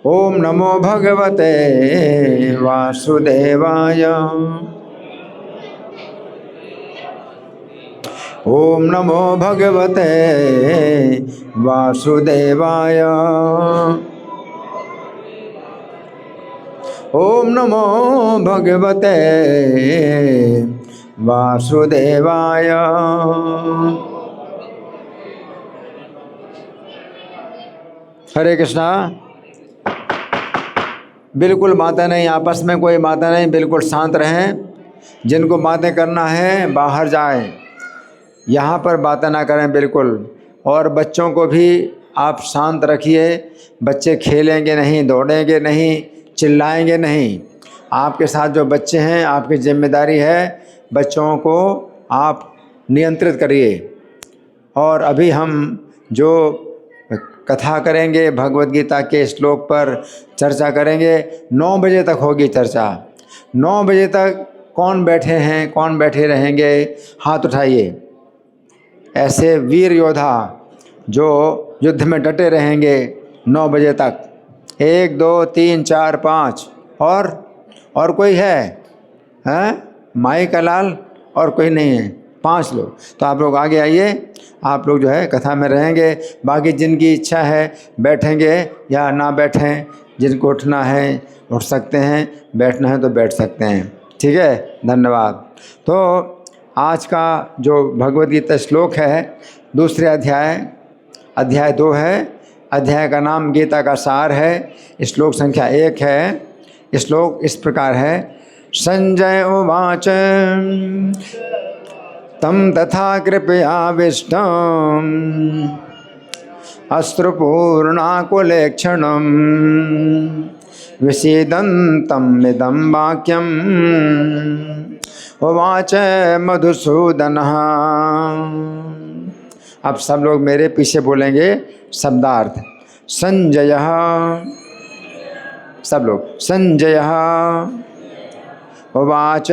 ओम नमो भगवते वासुदेवाय। ओम नमो भगवते वासुदेवाय। ओम नमो भगवते वासुदेवाय। हरे कृष्णा। बिल्कुल बातें नहीं, आपस में कोई बातें नहीं, बिल्कुल शांत रहें। जिनको बातें करना है बाहर जाएं, यहाँ पर बातें ना करें बिल्कुल। और बच्चों को भी आप शांत रखिए। बच्चे खेलेंगे नहीं, दौड़ेंगे नहीं, चिल्लाएंगे नहीं। आपके साथ जो बच्चे हैं, आपकी जिम्मेदारी है बच्चों को आप नियंत्रित करिए। और अभी हम जो कथा करेंगे, भगवत गीता के श्लोक पर चर्चा करेंगे, 9 बजे तक होगी चर्चा। 9 बजे तक कौन बैठे हैं, कौन बैठे रहेंगे, हाथ उठाइए। ऐसे वीर योद्धा जो युद्ध में डटे रहेंगे 9 बजे तक। 1 2 3 4 5 और कोई है? हैं? माई का लाल और कोई नहीं है? 5 लोग। तो आप लोग आगे आइए। आप लोग जो है कथा में रहेंगे। बाकी जिनकी इच्छा है बैठेंगे या ना बैठें, जिनको उठना है उठ सकते हैं, बैठना है तो बैठ सकते हैं। ठीक है, धन्यवाद। तो आज का जो भगवद गीता श्लोक है, दूसरे अध्याय 2 है। अध्याय का नाम गीता का सार है। श्लोक संख्या 1 है। श्लोक इस प्रकार है। संजय उवाच तम तथा कृपयाविष्टम् अश्रुपूर्णाकुलेक्षणम् विषीदन्तम् इदं वाक्यम् उवाच मधुसूदनः। अब सब लोग मेरे पीछे बोलेंगे शब्दार्थ। संजयः, सब लोग संजयः उवाच।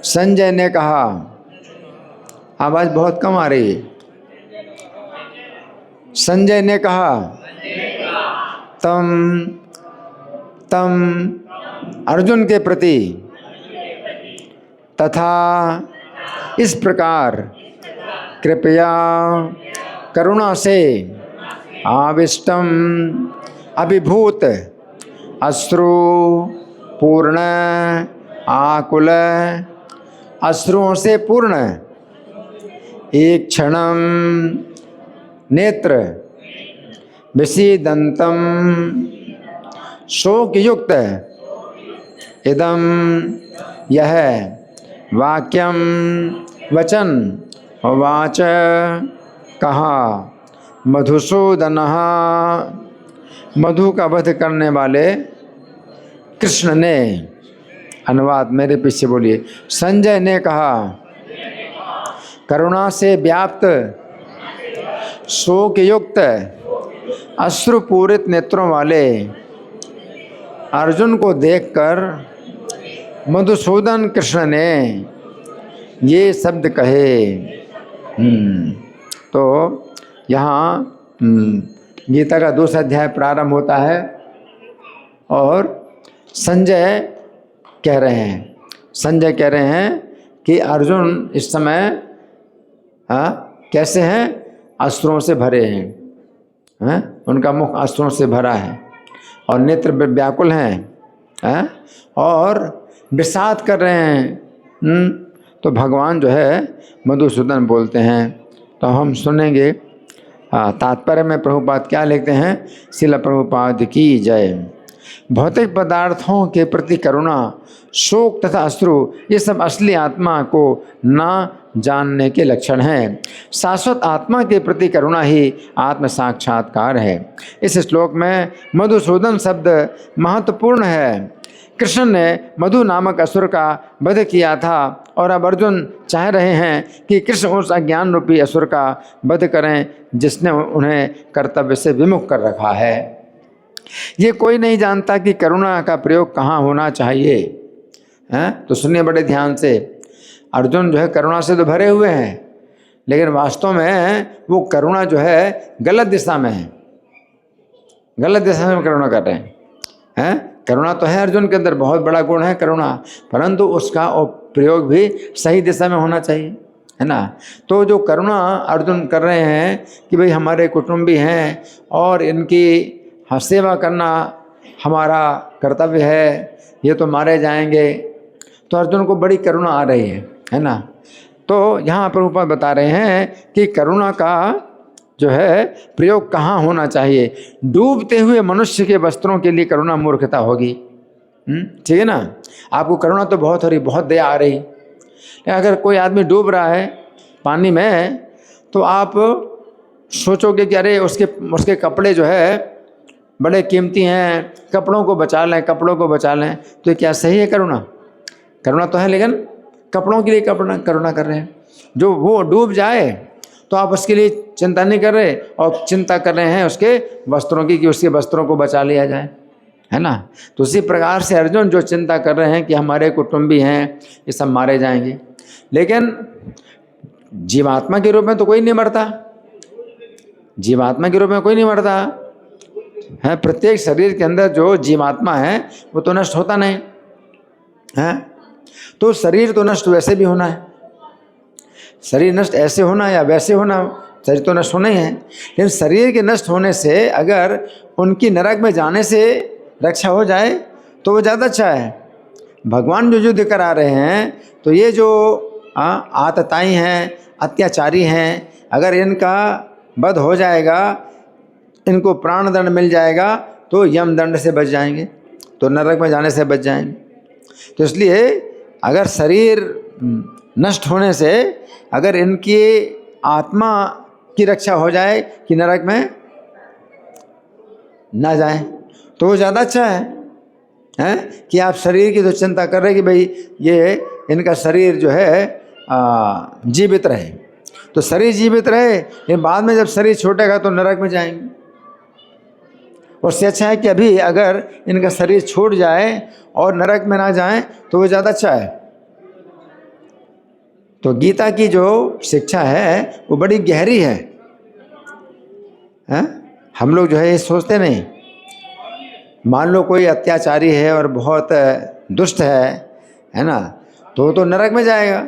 संजय ने कहा। आवाज बहुत कम आ रही है। संजय ने कहा तम अर्जुन के प्रति तथा इस प्रकार कृपया करुणा से आविष्टम अभिभूत अश्रु पूर्ण आकुल अश्रुओं से पूर्ण एक क्षणम नेत्र विषीदंतम शोक युक्त इदम यह वाक्यम वचन वाच कहा मधुसूदनः मधु का वध करने वाले कृष्ण ने। अनुवाद मेरे पीछे बोलिए। संजय ने कहा करुणा से व्याप्त शोक युक्त अश्रुपूरित नेत्रों वाले अर्जुन को देखकर मधुसूदन कृष्ण ने ये शब्द कहे। तो यहाँ गीता का दूसरा अध्याय प्रारंभ होता है और संजय कह रहे हैं कि अर्जुन इस समय कैसे हैं? अश्रुओं से भरे हैं। उनका मुख अश्रुओं से भरा है और नेत्र व्याकुल हैं और विषाद कर रहे हैं। तो भगवान जो है मधुसूदन बोलते हैं। तो हम सुनेंगे। तात्पर्य में प्रभुपाद क्या लिखते हैं। श्रील प्रभुपाद की जय। भौतिक पदार्थों के प्रति करुणा, शोक तथा अश्रु ये सब असली आत्मा को ना जानने के लक्षण हैं। शाश्वत आत्मा के प्रति करुणा ही आत्म साक्षात्कार है। इस श्लोक में मधुसूदन शब्द महत्वपूर्ण है। कृष्ण ने मधु नामक असुर का वध किया था और अब अर्जुन चाह रहे हैं कि कृष्ण उस अज्ञान रूपी असुर का वध करें जिसने उन्हें कर्तव्य से विमुख कर रखा है। ये कोई नहीं जानता कि करुणा का प्रयोग कहाँ होना चाहिए। तो सुनिए बड़े ध्यान से। अर्जुन जो है करुणा से तो भरे हुए हैं, लेकिन वास्तव में वो करुणा जो है गलत दिशा में है। गलत दिशा में करुणा कर रहे हैं। करुणा तो है अर्जुन के अंदर, बहुत बड़ा गुण है करुणा, परंतु उसका प्रयोग भी सही दिशा में होना चाहिए, है ना। तो जो करुणा अर्जुन कर रहे हैं कि भाई हमारे कुटुंबी हैं और इनकी सेवा करना हमारा कर्तव्य है, ये तो मारे जाएंगे, तो अर्जुन को बड़ी करुणा आ रही है ना। तो यहाँ प्रभुपाद बता रहे हैं कि करुणा का जो है प्रयोग कहाँ होना चाहिए। डूबते हुए मनुष्य के वस्त्रों के लिए करुणा मूर्खता होगी। ठीक है ना। आपको करुणा तो बहुत हो रही, बहुत दया आ रही, अगर कोई आदमी डूब रहा है पानी में तो आप सोचोगे कि अरे उसके कपड़े जो है बड़े कीमती हैं, कपड़ों को बचा लें, कपड़ों को बचा लें। तो क्या सही है करुणा? करुणा तो है, लेकिन कपड़ों के लिए करुणा कर रहे हैं। जो वो डूब जाए तो आप उसके लिए चिंता नहीं कर रहे, और चिंता कर रहे हैं उसके वस्त्रों की, कि उसके वस्त्रों को बचा लिया जाए, है ना। तो उसी प्रकार से अर्जुन जो चिंता कर रहे हैं कि हमारे कुटुंबी हैं ये सब मारे जाएंगे, लेकिन जीवात्मा के रूप में तो कोई नहीं मरता, जीवात्मा के रूप में कोई नहीं मरता है। प्रत्येक शरीर के अंदर जो जीवात्मा है वो तो नष्ट होता नहीं है। तो शरीर तो नष्ट वैसे भी होना है, शरीर नष्ट ऐसे होना या वैसे होना, शरीर तो नष्ट होना ही है। लेकिन शरीर के नष्ट होने से अगर उनकी नरक में जाने से रक्षा हो जाए तो वो ज़्यादा अच्छा है। भगवान जो युद्ध करा रहे हैं, तो ये जो आतताई हैं, अत्याचारी हैं, अगर इनका वध हो जाएगा, इनको प्राण दंड मिल जाएगा, तो यम दंड से बच जाएंगे, तो नरक में जाने से बच जाएंगे। तो इसलिए अगर शरीर नष्ट होने से अगर इनकी आत्मा की रक्षा हो जाए कि नरक में ना जाए, तो वो ज़्यादा अच्छा है कि आप शरीर की तो चिंता कर रहे हैं कि भाई ये इनका शरीर जो है जीवित रहे, तो शरीर जीवित रहे, लेकिन बाद में जब शरीर छूटेगा तो नरक में जाएंगे। उससे अच्छा है कि अभी अगर इनका शरीर छूट जाए और नरक में ना जाए तो वो ज़्यादा अच्छा है। तो गीता की जो शिक्षा है वो बड़ी गहरी है। हम लोग जो है ये सोचते नहीं। मान लो कोई अत्याचारी है और बहुत दुष्ट है ना, तो नरक में जाएगा,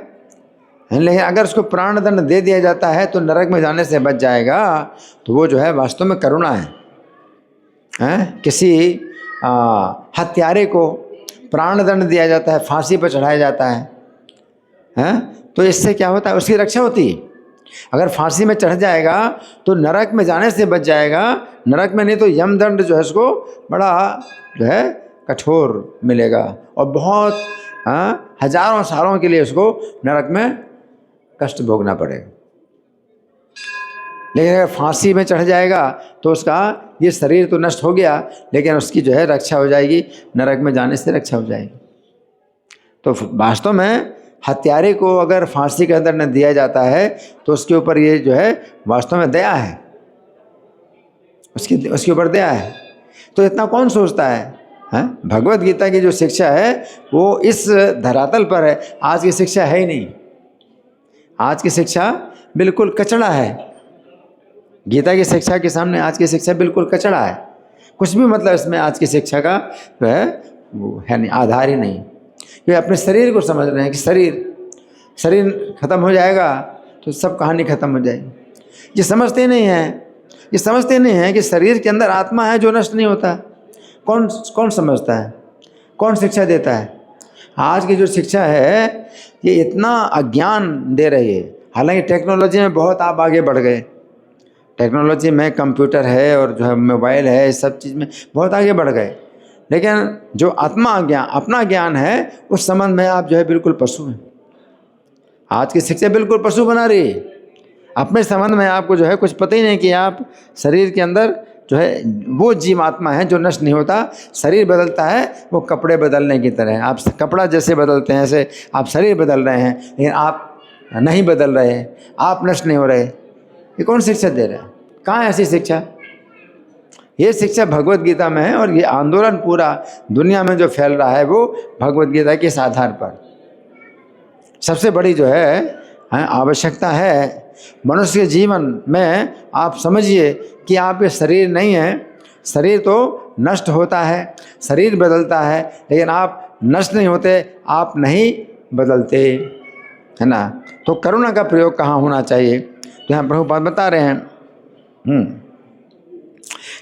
लेकिन अगर उसको प्राण दंड दे दिया जाता है तो नरक में जाने से बच जाएगा। तो वो जो है वास्तव में करुणा है। किसी हत्यारे को प्राण दंड दिया जाता है, फांसी पर चढ़ाया जाता है, तो इससे क्या होता है, उसकी रक्षा होती है। अगर फांसी में चढ़ जाएगा तो नरक में जाने से बच जाएगा, नरक में नहीं तो यमदंड जो है उसको बड़ा जो है कठोर मिलेगा और बहुत हजारों सालों के लिए उसको नरक में कष्ट भोगना पड़ेगा। लेकिन अगर फांसी में चढ़ जाएगा तो उसका ये शरीर तो नष्ट हो गया, लेकिन उसकी जो है रक्षा हो जाएगी, नरक में जाने से रक्षा हो जाएगी। तो वास्तव में हत्यारे को अगर फांसी का दंड दिया जाता है तो उसके ऊपर ये जो है वास्तव में दया है, उसके ऊपर दया है। तो इतना कौन सोचता है? भगवत गीता की जो शिक्षा है वो इस धरातल पर है, आज की शिक्षा है ही नहीं। आज की शिक्षा बिल्कुल कचड़ा है। गीता की शिक्षा के सामने आज की शिक्षा बिल्कुल कचड़ा है। कुछ भी मतलब इसमें आज की शिक्षा का जो है वो है नहीं, आधार ही नहीं। वे अपने शरीर को समझ रहे हैं कि शरीर खत्म हो जाएगा तो सब कहानी खत्म हो जाएगी। ये समझते नहीं हैं कि शरीर के अंदर आत्मा है जो नष्ट नहीं होता। कौन समझता है? कौन शिक्षा देता है? आज की जो शिक्षा है ये इतना अज्ञान दे रही है। हालांकि टेक्नोलॉजी में बहुत आप आगे बढ़ गए, टेक्नोलॉजी में कंप्यूटर है और जो है मोबाइल है, इस सब चीज़ में बहुत आगे बढ़ गए, लेकिन जो अपना ज्ञान है उस संबंध में आप जो है बिल्कुल पशु हैं। आज की शिक्षा बिल्कुल पशु बना रही है। अपने संबंध में आपको जो है कुछ पता ही नहीं कि आप शरीर के अंदर जो है वो जीवात्मा है जो नष्ट नहीं होता। शरीर बदलता है वो कपड़े बदलने की तरह, आप कपड़ा जैसे बदलते हैं ऐसे आप शरीर बदल रहे हैं, लेकिन आप नहीं बदल रहे, आप नष्ट नहीं हो रहे। ये कौन शिक्षा दे रहा है? कहाँ है ऐसी शिक्षा? ये शिक्षा भगवत गीता में है, और ये आंदोलन पूरा दुनिया में जो फैल रहा है वो भगवत गीता के इस आधार पर। सबसे बड़ी जो है आवश्यकता है मनुष्य के जीवन में, आप समझिए कि आप ये शरीर नहीं है शरीर तो नष्ट होता है, शरीर बदलता है, लेकिन आप नष्ट नहीं होते, आप नहीं बदलते, है ना। तो करुणा का प्रयोग कहाँ होना चाहिए? तो यहाँ प्रभुपाद बता रहे हैं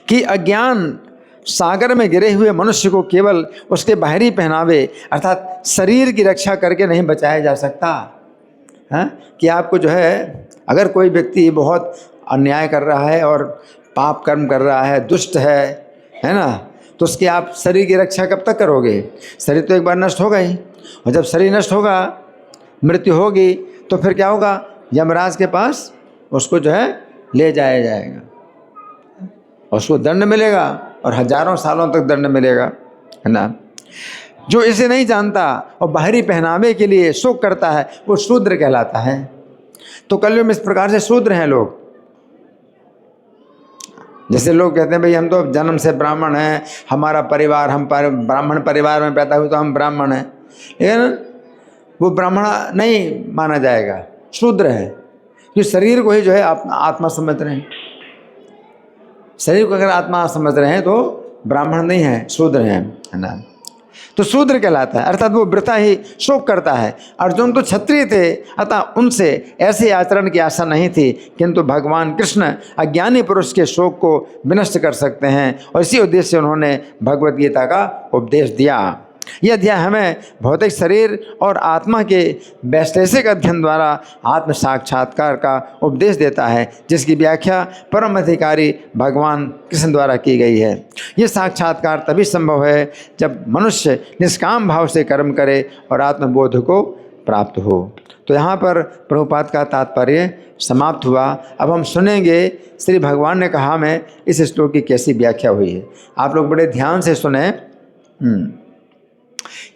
कि अज्ञान सागर में गिरे हुए मनुष्य को केवल उसके बाहरी पहनावे अर्थात शरीर की रक्षा करके नहीं बचाया जा सकता है। कि आपको जो है, अगर कोई व्यक्ति बहुत अन्याय कर रहा है और पाप कर्म कर रहा है, दुष्ट है ना, तो उसकी आप शरीर की रक्षा कब तक करोगे? शरीर तो एक बार नष्ट होगा ही, और जब शरीर नष्ट होगा, मृत्यु होगी, तो फिर क्या होगा? यमराज के पास उसको जो है ले जाया जाएगा, उसको दंड मिलेगा और हजारों सालों तक दंड मिलेगा, है ना। जो इसे नहीं जानता और बाहरी पहनावे के लिए शोक करता है, वो शूद्र कहलाता है। तो कलयुग में इस प्रकार से शूद्र हैं लोग। जैसे लोग कहते हैं भाई हम तो जन्म से ब्राह्मण हैं, हमारा परिवार, हम ब्राह्मण परिवार में पैदा हुए तो हम ब्राह्मण हैं, लेकिन वो ब्राह्मण नहीं माना जाएगा, शूद्र है। क्योंकि शरीर को ही जो है आत्मा समझ रहे हैं। शरीर को अगर आत्मा समझ रहे हैं तो ब्राह्मण नहीं है, शूद्र हैं, है ना। तो शूद्र कहलाता है, अर्थात वो वृथा ही शोक करता है। अर्जुन तो क्षत्रिय थे, अतः उनसे ऐसे आचरण की आशा नहीं थी, किंतु भगवान कृष्ण अज्ञानी पुरुष के शोक को विनष्ट कर सकते हैं, और इसी उद्देश्य से उन्होंने भगवद गीता का उपदेश दिया। यह अध्याय हमें भौतिक शरीर और आत्मा के वैश्लेषिक अध्ययन द्वारा आत्म साक्षात्कार का उपदेश देता है, जिसकी व्याख्या परम अधिकारी भगवान कृष्ण द्वारा की गई है। यह साक्षात्कार तभी संभव है जब मनुष्य निष्काम भाव से कर्म करे और आत्मबोध को प्राप्त हो। तो यहाँ पर प्रभुपाद का तात्पर्य समाप्त हुआ। अब हम सुनेंगे श्री भगवान ने कहा में इस श्लोक की कैसी व्याख्या हुई है। आप लोग बड़े ध्यान से सुने।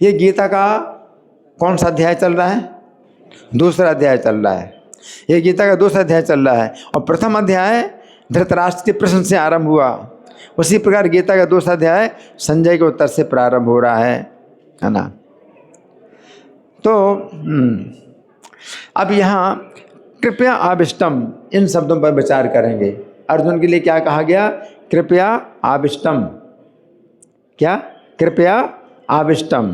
ये गीता का कौन सा अध्याय चल रहा है? दूसरा अध्याय चल रहा है। ये गीता का दूसरा अध्याय चल रहा है, और प्रथम अध्याय धृतराष्ट्र के प्रश्न से आरंभ हुआ। उसी प्रकार गीता का दूसरा अध्याय संजय के उत्तर से प्रारंभ हो रहा है ना। तो अब यहाँ कृपया आविष्टम, इन शब्दों पर विचार करेंगे। अर्जुन के लिए क्या कहा गया? कृपया आविष्टम। क्या? कृपया आविष्टम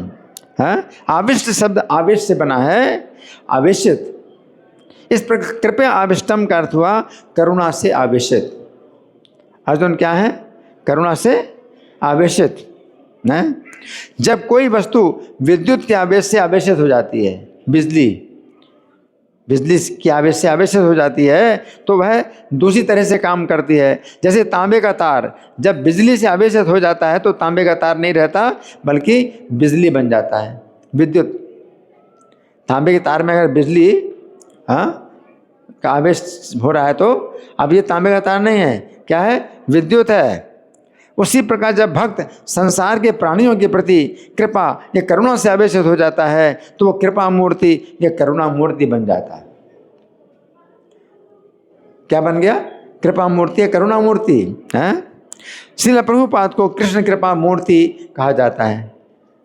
है। आविष्ट शब्द आवेश से बना है, आवेशित। इस प्रकार कृपया आविष्टम का अर्थ हुआ करुणा से आवेशित। अर्जुन क्या है? करुणा से आवेशित है। जब कोई वस्तु विद्युत के आवेश से आवेशित हो जाती है, बिजली की आवेश से आवेशित हो जाती है, तो वह दूसरी तरह से काम करती है। जैसे तांबे का तार जब बिजली से आवेशित हो जाता है तो तांबे का तार नहीं रहता, बल्कि बिजली बन जाता है, विद्युत। तांबे के तार में अगर बिजली का आवेश हो रहा है तो अब ये तांबे का तार नहीं है, क्या है? विद्युत है। उसी प्रकार जब भक्त संसार के प्राणियों के प्रति कृपा या करुणा से आवेशित हो जाता है तो वो कृपा मूर्ति या करुणा मूर्ति बन जाता है। क्या बन गया? कृपा मूर्ति या करुणा मूर्ति है। श्रील प्रभुपाद को कृष्ण कृपा मूर्ति कहा जाता है।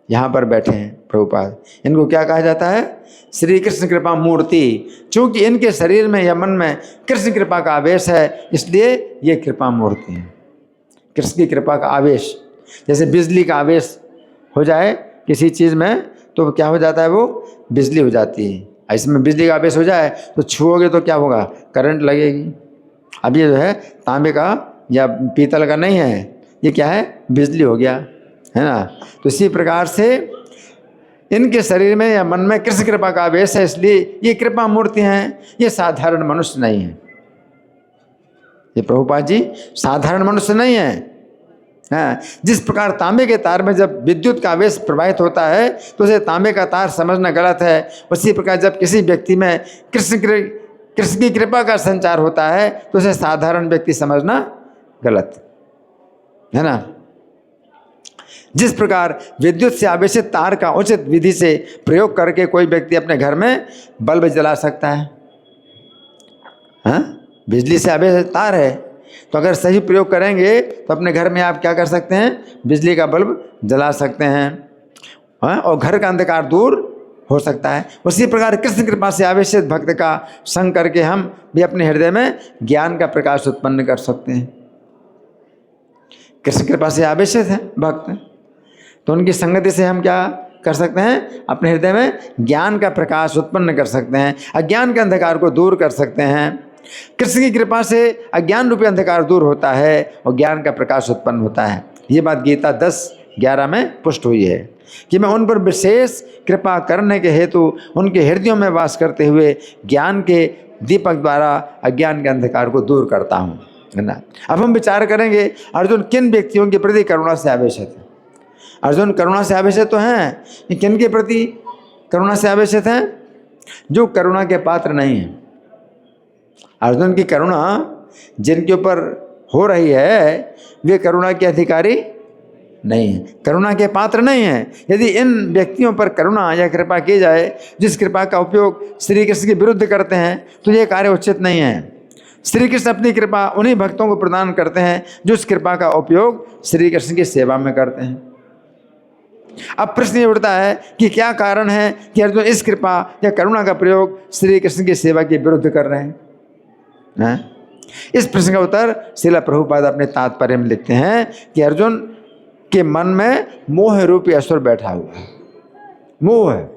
यहाँ पर बैठे हैं प्रभुपाद, इनको क्या कहा जाता है? श्री कृष्ण कृपा मूर्ति। चूंकि इनके शरीर में या मन में कृष्ण कृपा का आवेश है, इसलिए ये कृपा मूर्ति है। कृष्ण की कृपा का आवेश, जैसे बिजली का आवेश हो जाए किसी चीज़ में तो क्या हो जाता है? वो बिजली हो जाती है। इसमें बिजली का आवेश हो जाए तो छुओगे तो क्या होगा? करंट लगेगी। अब ये जो है तांबे का या पीतल का नहीं है, ये क्या है? बिजली हो गया, है ना। तो इसी प्रकार से इनके शरीर में या मन में कृष्ण कृपा का आवेश है, इसलिए ये कृपा मूर्ति हैं। ये साधारण मनुष्य नहीं है। ये प्रभुपाद जी साधारण मनुष्य नहीं है। जिस प्रकार तांबे के तार में जब विद्युत का आवेश प्रवाहित होता है तो उसे तांबे का तार समझना गलत है, उसी प्रकार जब किसी व्यक्ति में कृष्ण की कृपा का संचार होता है तो उसे साधारण व्यक्ति समझना गलत है ना। जिस प्रकार विद्युत से आवेशित तार का उचित विधि से प्रयोग करके कोई व्यक्ति अपने घर में बल्ब जला सकता है, बिजली से आवेशित तार है, तो अगर सही प्रयोग करेंगे तो अपने घर में आप क्या कर सकते हैं? बिजली का बल्ब जला सकते हैं, और घर का अंधकार दूर हो सकता है। उसी प्रकार कृष्ण कृपा से आवेशित भक्त का संग करके हम भी अपने हृदय में ज्ञान का प्रकाश उत्पन्न कर सकते हैं। कृष्ण कृपा से आवेशित हैं भक्त। तो उनकी संगति से हम क्या कर सकते हैं? अपने हृदय में ज्ञान का प्रकाश उत्पन्न कर सकते हैं, अज्ञान के अंधकार को दूर कर सकते हैं। कृष्ण की कृपा से अज्ञान रूपी अंधकार दूर होता है और ज्ञान का प्रकाश उत्पन्न होता है। ये बात गीता 10:11 में पुष्ट हुई है कि मैं उन पर विशेष कृपा करने के हेतु उनके हृदयों में वास करते हुए ज्ञान के दीपक द्वारा अज्ञान के अंधकार को दूर करता हूँ, है ना। अब हम विचार करेंगे अर्जुन किन व्यक्तियों के प्रति करुणा से आवेशित है। अर्जुन करुणा से आवेशित तो हैं, किन के प्रति करुणा से आवेशित हैं? जो करुणा के पात्र नहीं हैं। अर्जुन की करुणा जिनके ऊपर हो रही है वे करुणा के अधिकारी नहीं है, करुणा के पात्र नहीं है। यदि इन व्यक्तियों पर करुणा या कृपा की जाए जिस कृपा का उपयोग श्री कृष्ण के विरुद्ध करते हैं तो ये कार्य उचित नहीं है। श्री कृष्ण अपनी कृपा उन्हीं भक्तों को प्रदान करते हैं जो इस कृपा का उपयोग श्री कृष्ण की सेवा में करते हैं। अब प्रश्न ये उठता है कि क्या कारण है कि अर्जुन इस कृपा या करुणा का प्रयोग श्री कृष्ण की सेवा के विरुद्ध कर रहे हैं? इस प्रश्न का उत्तर श्रील प्रभुपाद अपने तात्पर्य में लिखते हैं कि अर्जुन के मन में मोह रूपी असुर बैठा हुआ है। मोह है,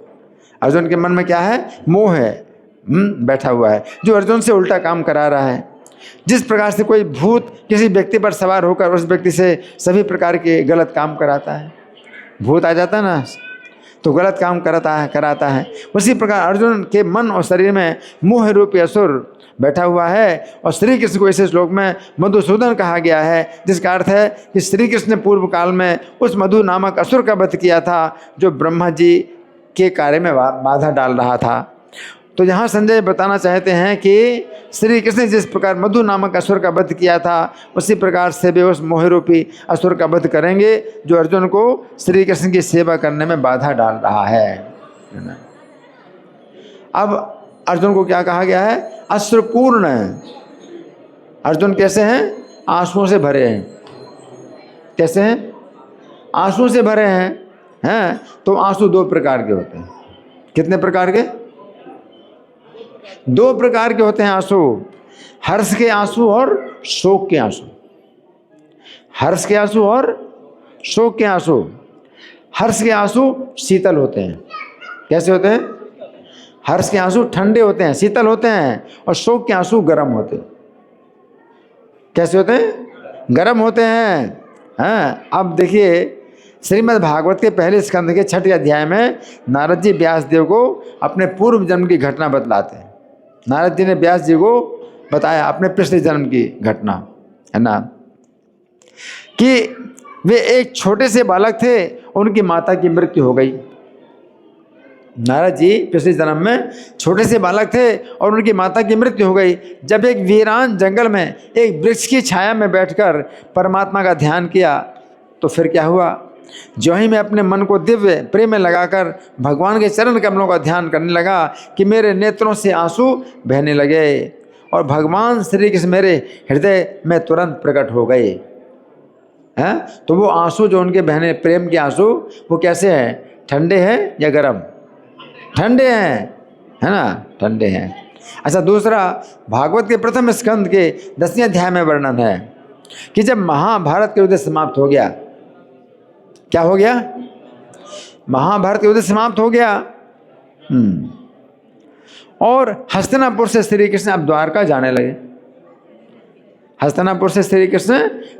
अर्जुन के मन में क्या है? मोह है, बैठा हुआ है, जो अर्जुन से उल्टा काम करा रहा है। जिस प्रकार से कोई भूत किसी व्यक्ति पर सवार होकर उस व्यक्ति से सभी प्रकार के गलत काम कराता है, भूत आ जाता है ना तो गलत काम कराता है, उसी प्रकार अर्जुन के मन और शरीर में मोह रूपी असुर बैठा हुआ है। और श्री कृष्ण को इस श्लोक में मधुसूदन कहा गया है, जिसका अर्थ है कि श्री कृष्ण ने पूर्व काल में उस मधु नामक असुर का वध किया था जो ब्रह्मा जी के कार्य में बाधा डाल रहा था। तो यहाँ संजय बताना चाहते हैं कि श्री कृष्ण जिस प्रकार मधु नामक असुर का वध किया था उसी प्रकार से वे उस मोह रूपी असुर का वध करेंगे जो अर्जुन को श्री कृष्ण की सेवा करने में बाधा डाल रहा है। अब अर्जुन को क्या कहा गया है? अश्रुपूर्ण। अर्जुन कैसे हैं? आंसुओं से भरे हैं। कैसे हैं? आंसुओं से भरे हैं। तो आंसू दो प्रकार के होते हैं। कितने प्रकार के? दो प्रकार के होते हैं आंसू, हर्ष के आंसू और शोक के आंसू। हर्ष के आंसू और शोक के आंसू। हर्ष के आंसू शीतल होते हैं। कैसे होते हैं? हर्ष के आंसू ठंडे होते हैं, शीतल होते हैं, और शोक के आंसू गर्म होते हैं। कैसे होते हैं? गर्म होते हैं। अब देखिए श्रीमद् भागवत के पहले स्कंद के 6वें अध्याय में नारद जी व्यास देव को अपने पूर्व जन्म की घटना बतलाते हैं। नारद जी ने व्यास जी को बताया अपने पिछले जन्म की घटना, है ना, कि वे एक छोटे से बालक थे, उनकी माता की मृत्यु हो गई। नारद जी पिछले जन्म में छोटे से बालक थे और उनकी माता की मृत्यु हो गई। जब एक वीरान जंगल में एक वृक्ष की छाया में बैठकर परमात्मा का ध्यान किया तो फिर क्या हुआ? जो ही मैं अपने मन को दिव्य प्रेम में लगाकर भगवान के चरण कमलों का ध्यान करने लगा कि मेरे नेत्रों से आंसू बहने लगे और भगवान श्री कृष्ण मेरे हृदय में तुरंत प्रकट हो गए। हैं? तो वो आंसू जो उनके बहने प्रेम के आंसू वो कैसे हैं? ठंडे हैं या गर्म? ठंडे हैं, है ना, ठंडे हैं। अच्छा, दूसरा भागवत के प्रथम स्कंद के 10वें अध्याय में वर्णन है कि जब महाभारत के युद्ध समाप्त हो गया, क्या हो गया? महाभारत युद्ध समाप्त हो गया और हस्तिनापुर से श्री कृष्ण अब द्वारका जाने लगे। हस्तिनापुर से श्री कृष्ण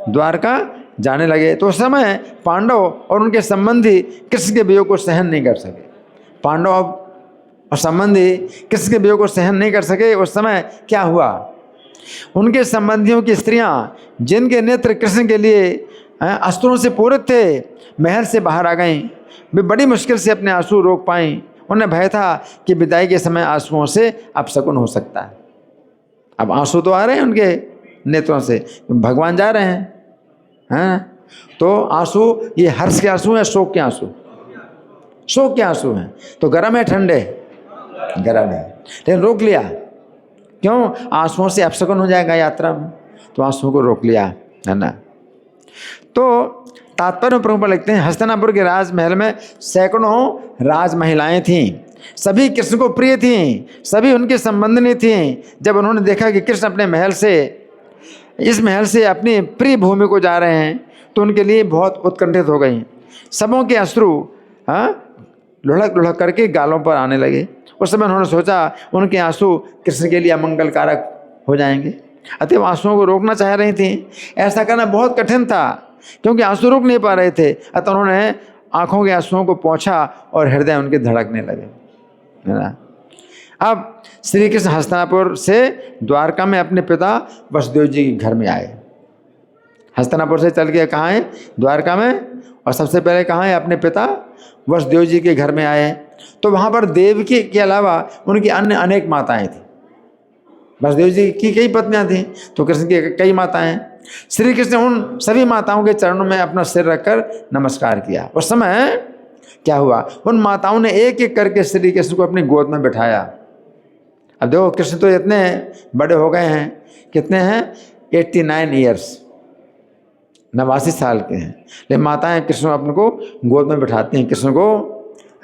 द्वारका जाने लगे। तो उस समय पांडव और उनके संबंधी कृष्ण के वियोग को सहन नहीं कर सके। पांडव और संबंधी कृष्ण के वियोग को सहन नहीं कर सके। उस समय क्या हुआ? उनके संबंधियों की स्त्रियां जिनके नेत्र कृष्ण के लिए अस्त्रों से पूरित थे, महल से बाहर आ गईं। वे बड़ी मुश्किल से अपने आंसू रोक पाईं। उन्हें भय था कि विदाई के समय आंसुओं से अपशकुन हो सकता है। अब आंसू तो आ रहे हैं उनके नेत्रों से, भगवान जा रहे हैं। तो आंसू ये हर्ष के आंसू हैं, शोक के आंसू? शोक के आंसू हैं। तो गर्म है ठंडे? गर्म है। लेकिन रोक लिया, क्यों? आंसुओं से अपशकुन हो जाएगा यात्रा में, तो आंसुओं को रोक लिया, है ना। तो तात्पर्य में प्रभुपाद लिखते हैं, हस्तिनापुर के राजमहल में सैकड़ों राज महिलाएं थीं। सभी कृष्ण को प्रिय थीं, सभी उनके संबंधिनी थीं। जब उन्होंने देखा कि कृष्ण अपने महल से, इस महल से अपनी प्रिय भूमि को जा रहे हैं, तो तो उनके लिए बहुत उत्कंठित हो गई। सबों के अश्रु लुढ़क लुढ़क करके गालों पर आने लगे। उस समय उन्होंने सोचा उनके आंसू कृष्ण के लिए अमंगलकारक हो जाएंगे, अतः आंसुओं को रोकना चाह रही थी। ऐसा करना बहुत कठिन था क्योंकि आंसू रुक नहीं पा रहे थे। अतः उन्होंने आंखों के आंसुओं को पोंछा और हृदय उनके धड़कने लगे, है ना। अब श्री कृष्ण हस्तिनापुर से द्वारका में अपने पिता वसुदेव जी के घर में आए। हस्तिनापुर से चल के कहाँ है? द्वारका में। और सबसे पहले कहाँ है? अपने पिता वसुदेव जी के घर में आए। तो वहाँ पर देवकी के अलावा उनकी अन्य अनेक माताएं थी। वसुदेव जी की कई पत्नियां थीं, तो कृष्ण की कई माताएं। श्री कृष्ण ने उन सभी माताओं के चरणों में अपना सिर रखकर नमस्कार किया। उस समय क्या हुआ? उन माताओं ने एक एक करके श्री कृष्ण को अपनी गोद में बिठाया। अब देखो कृष्ण तो इतने बड़े हो गए हैं, कितने हैं? 89 ईयर्स, 89 साल के हैं, लेकिन माताएं कृष्ण अपने को गोद में बिठाती हैं, कृष्ण को,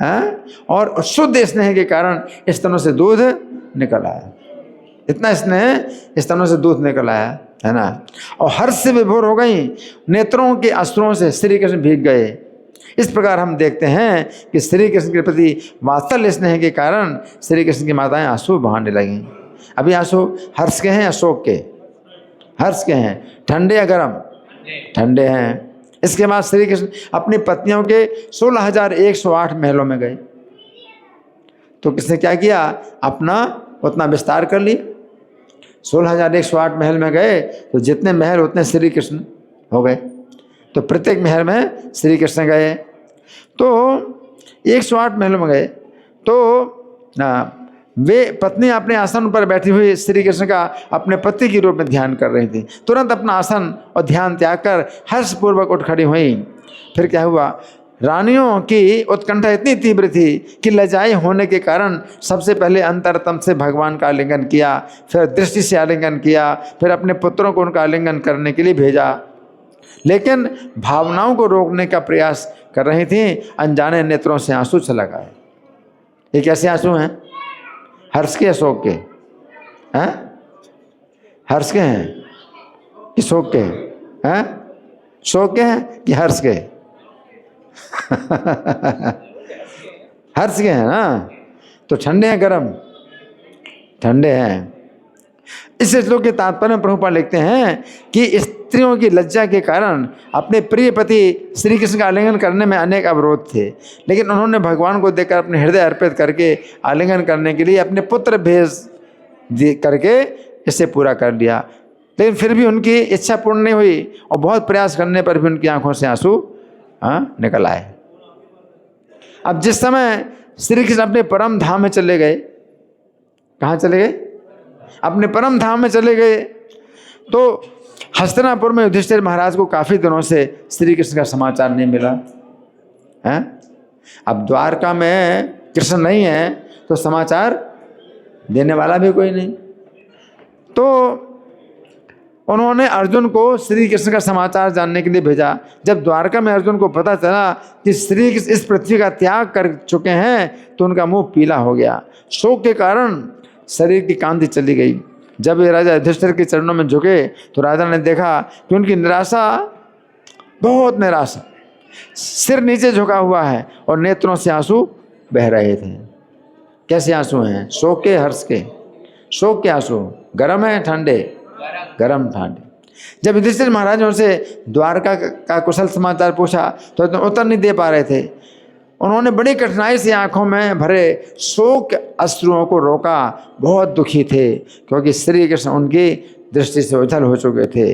हैं। और शुद्ध स्नेह के कारण स्तनों से दूध निकल आया, इतना स्नेह स्तनों से दूध निकल आया, है ना। और हर्ष से विभोर हो गई, नेत्रों के अश्रुओं से श्री कृष्ण भीग गए। इस प्रकार हम देखते हैं कि श्री कृष्ण के प्रति वात्सल्य स्नेह के कारण श्री कृष्ण की माताएं आंसू बहाने लगीं। अभी आंसू हर्ष के हैं या शोक के? हर्ष के हैं। ठंडे या गर्म? ठंडे हैं। इसके बाद श्री कृष्ण अपनी पत्नियों के 16,108 महलों में गए। तो किसने क्या किया? अपना उतना विस्तार कर लिया। 16,108 महल में गए तो जितने महल उतने श्री कृष्ण हो गए। तो प्रत्येक महल में श्री कृष्ण गए। तो 108 महलों में गए तो वे पत्नी अपने आसन पर बैठी हुई श्री कृष्ण का अपने पति के रूप में ध्यान कर रही थी। तुरंत अपना आसन और ध्यान त्याग कर हर्षपूर्वक उठ खड़ी हुई। फिर क्या हुआ? रानियों की उत्कंठा इतनी तीव्र थी कि लजाई होने के कारण सबसे पहले अंतरतम से भगवान का आलिंगन किया, फिर दृष्टि से आलिंगन किया, फिर अपने पुत्रों को उनका आलिंगन करने के लिए भेजा। लेकिन भावनाओं को रोकने का प्रयास कर रही थी। अनजाने नेत्रों से आंसू छलक आए। ये कैसे आंसू हैं? हर्ष के, शोक के? हैं? हर्ष के हैं कि शोक के हैं? शोक के हैं कि हर्ष के? हर्ष के हैं ना। तो ठंडे हैं गरम? ठंडे हैं। इस श्लोक के तात्पर्य में प्रभुपाद लिखते हैं कि स्त्रियों की लज्जा के कारण अपने प्रिय पति श्री कृष्ण का आलिंगन करने में अनेक अवरोध थे, लेकिन उन्होंने भगवान को देखकर अपने हृदय अर्पित करके आलिंगन करने के लिए अपने पुत्र भेज करके इसे पूरा कर लिया। लेकिन फिर भी उनकी इच्छा पूर्ण नहीं हुई और बहुत प्रयास करने पर भी उनकी आंखों से आंसू निकल आए। अब जिस समय श्री कृष्ण अपने परम धाम में चले गए, कहाँ चले गए? अपने परम धाम में चले गए। तो हस्तिनापुर में युधिष्ठिर महाराज को काफी दिनों से श्री कृष्ण का समाचार नहीं मिला है। अब द्वारका में कृष्ण नहीं है तो समाचार देने वाला भी कोई नहीं। तो उन्होंने अर्जुन को श्री कृष्ण का समाचार जानने के लिए भेजा। जब द्वारका में अर्जुन को पता चला कि श्री कृष्ण इस पृथ्वी का त्याग कर चुके हैं तो उनका मुंह पीला हो गया। शोक के कारण शरीर की कांति चली गई। जब ये राजा युधिष्ठिर के चरणों में झुके तो राजा ने देखा कि उनकी निराशा, बहुत निराशा, सिर नीचे झुका हुआ है और नेत्रों से आंसू बह रहे थे। कैसे आंसू हैं? शोक के, हर्ष के? शोक के आंसू। गर्म है ठंडे? गर्म ठंडे। जब युधिष्ठिर महाराज ने उनसे द्वारका का कुशल समाचार पूछा तो उत्तर नहीं दे पा रहे थे। उन्होंने बड़ी कठिनाई से आंखों में भरे शोक अश्रुओं को रोका। बहुत दुखी थे क्योंकि श्री कृष्ण उनकी दृष्टि से ओझल हो चुके थे,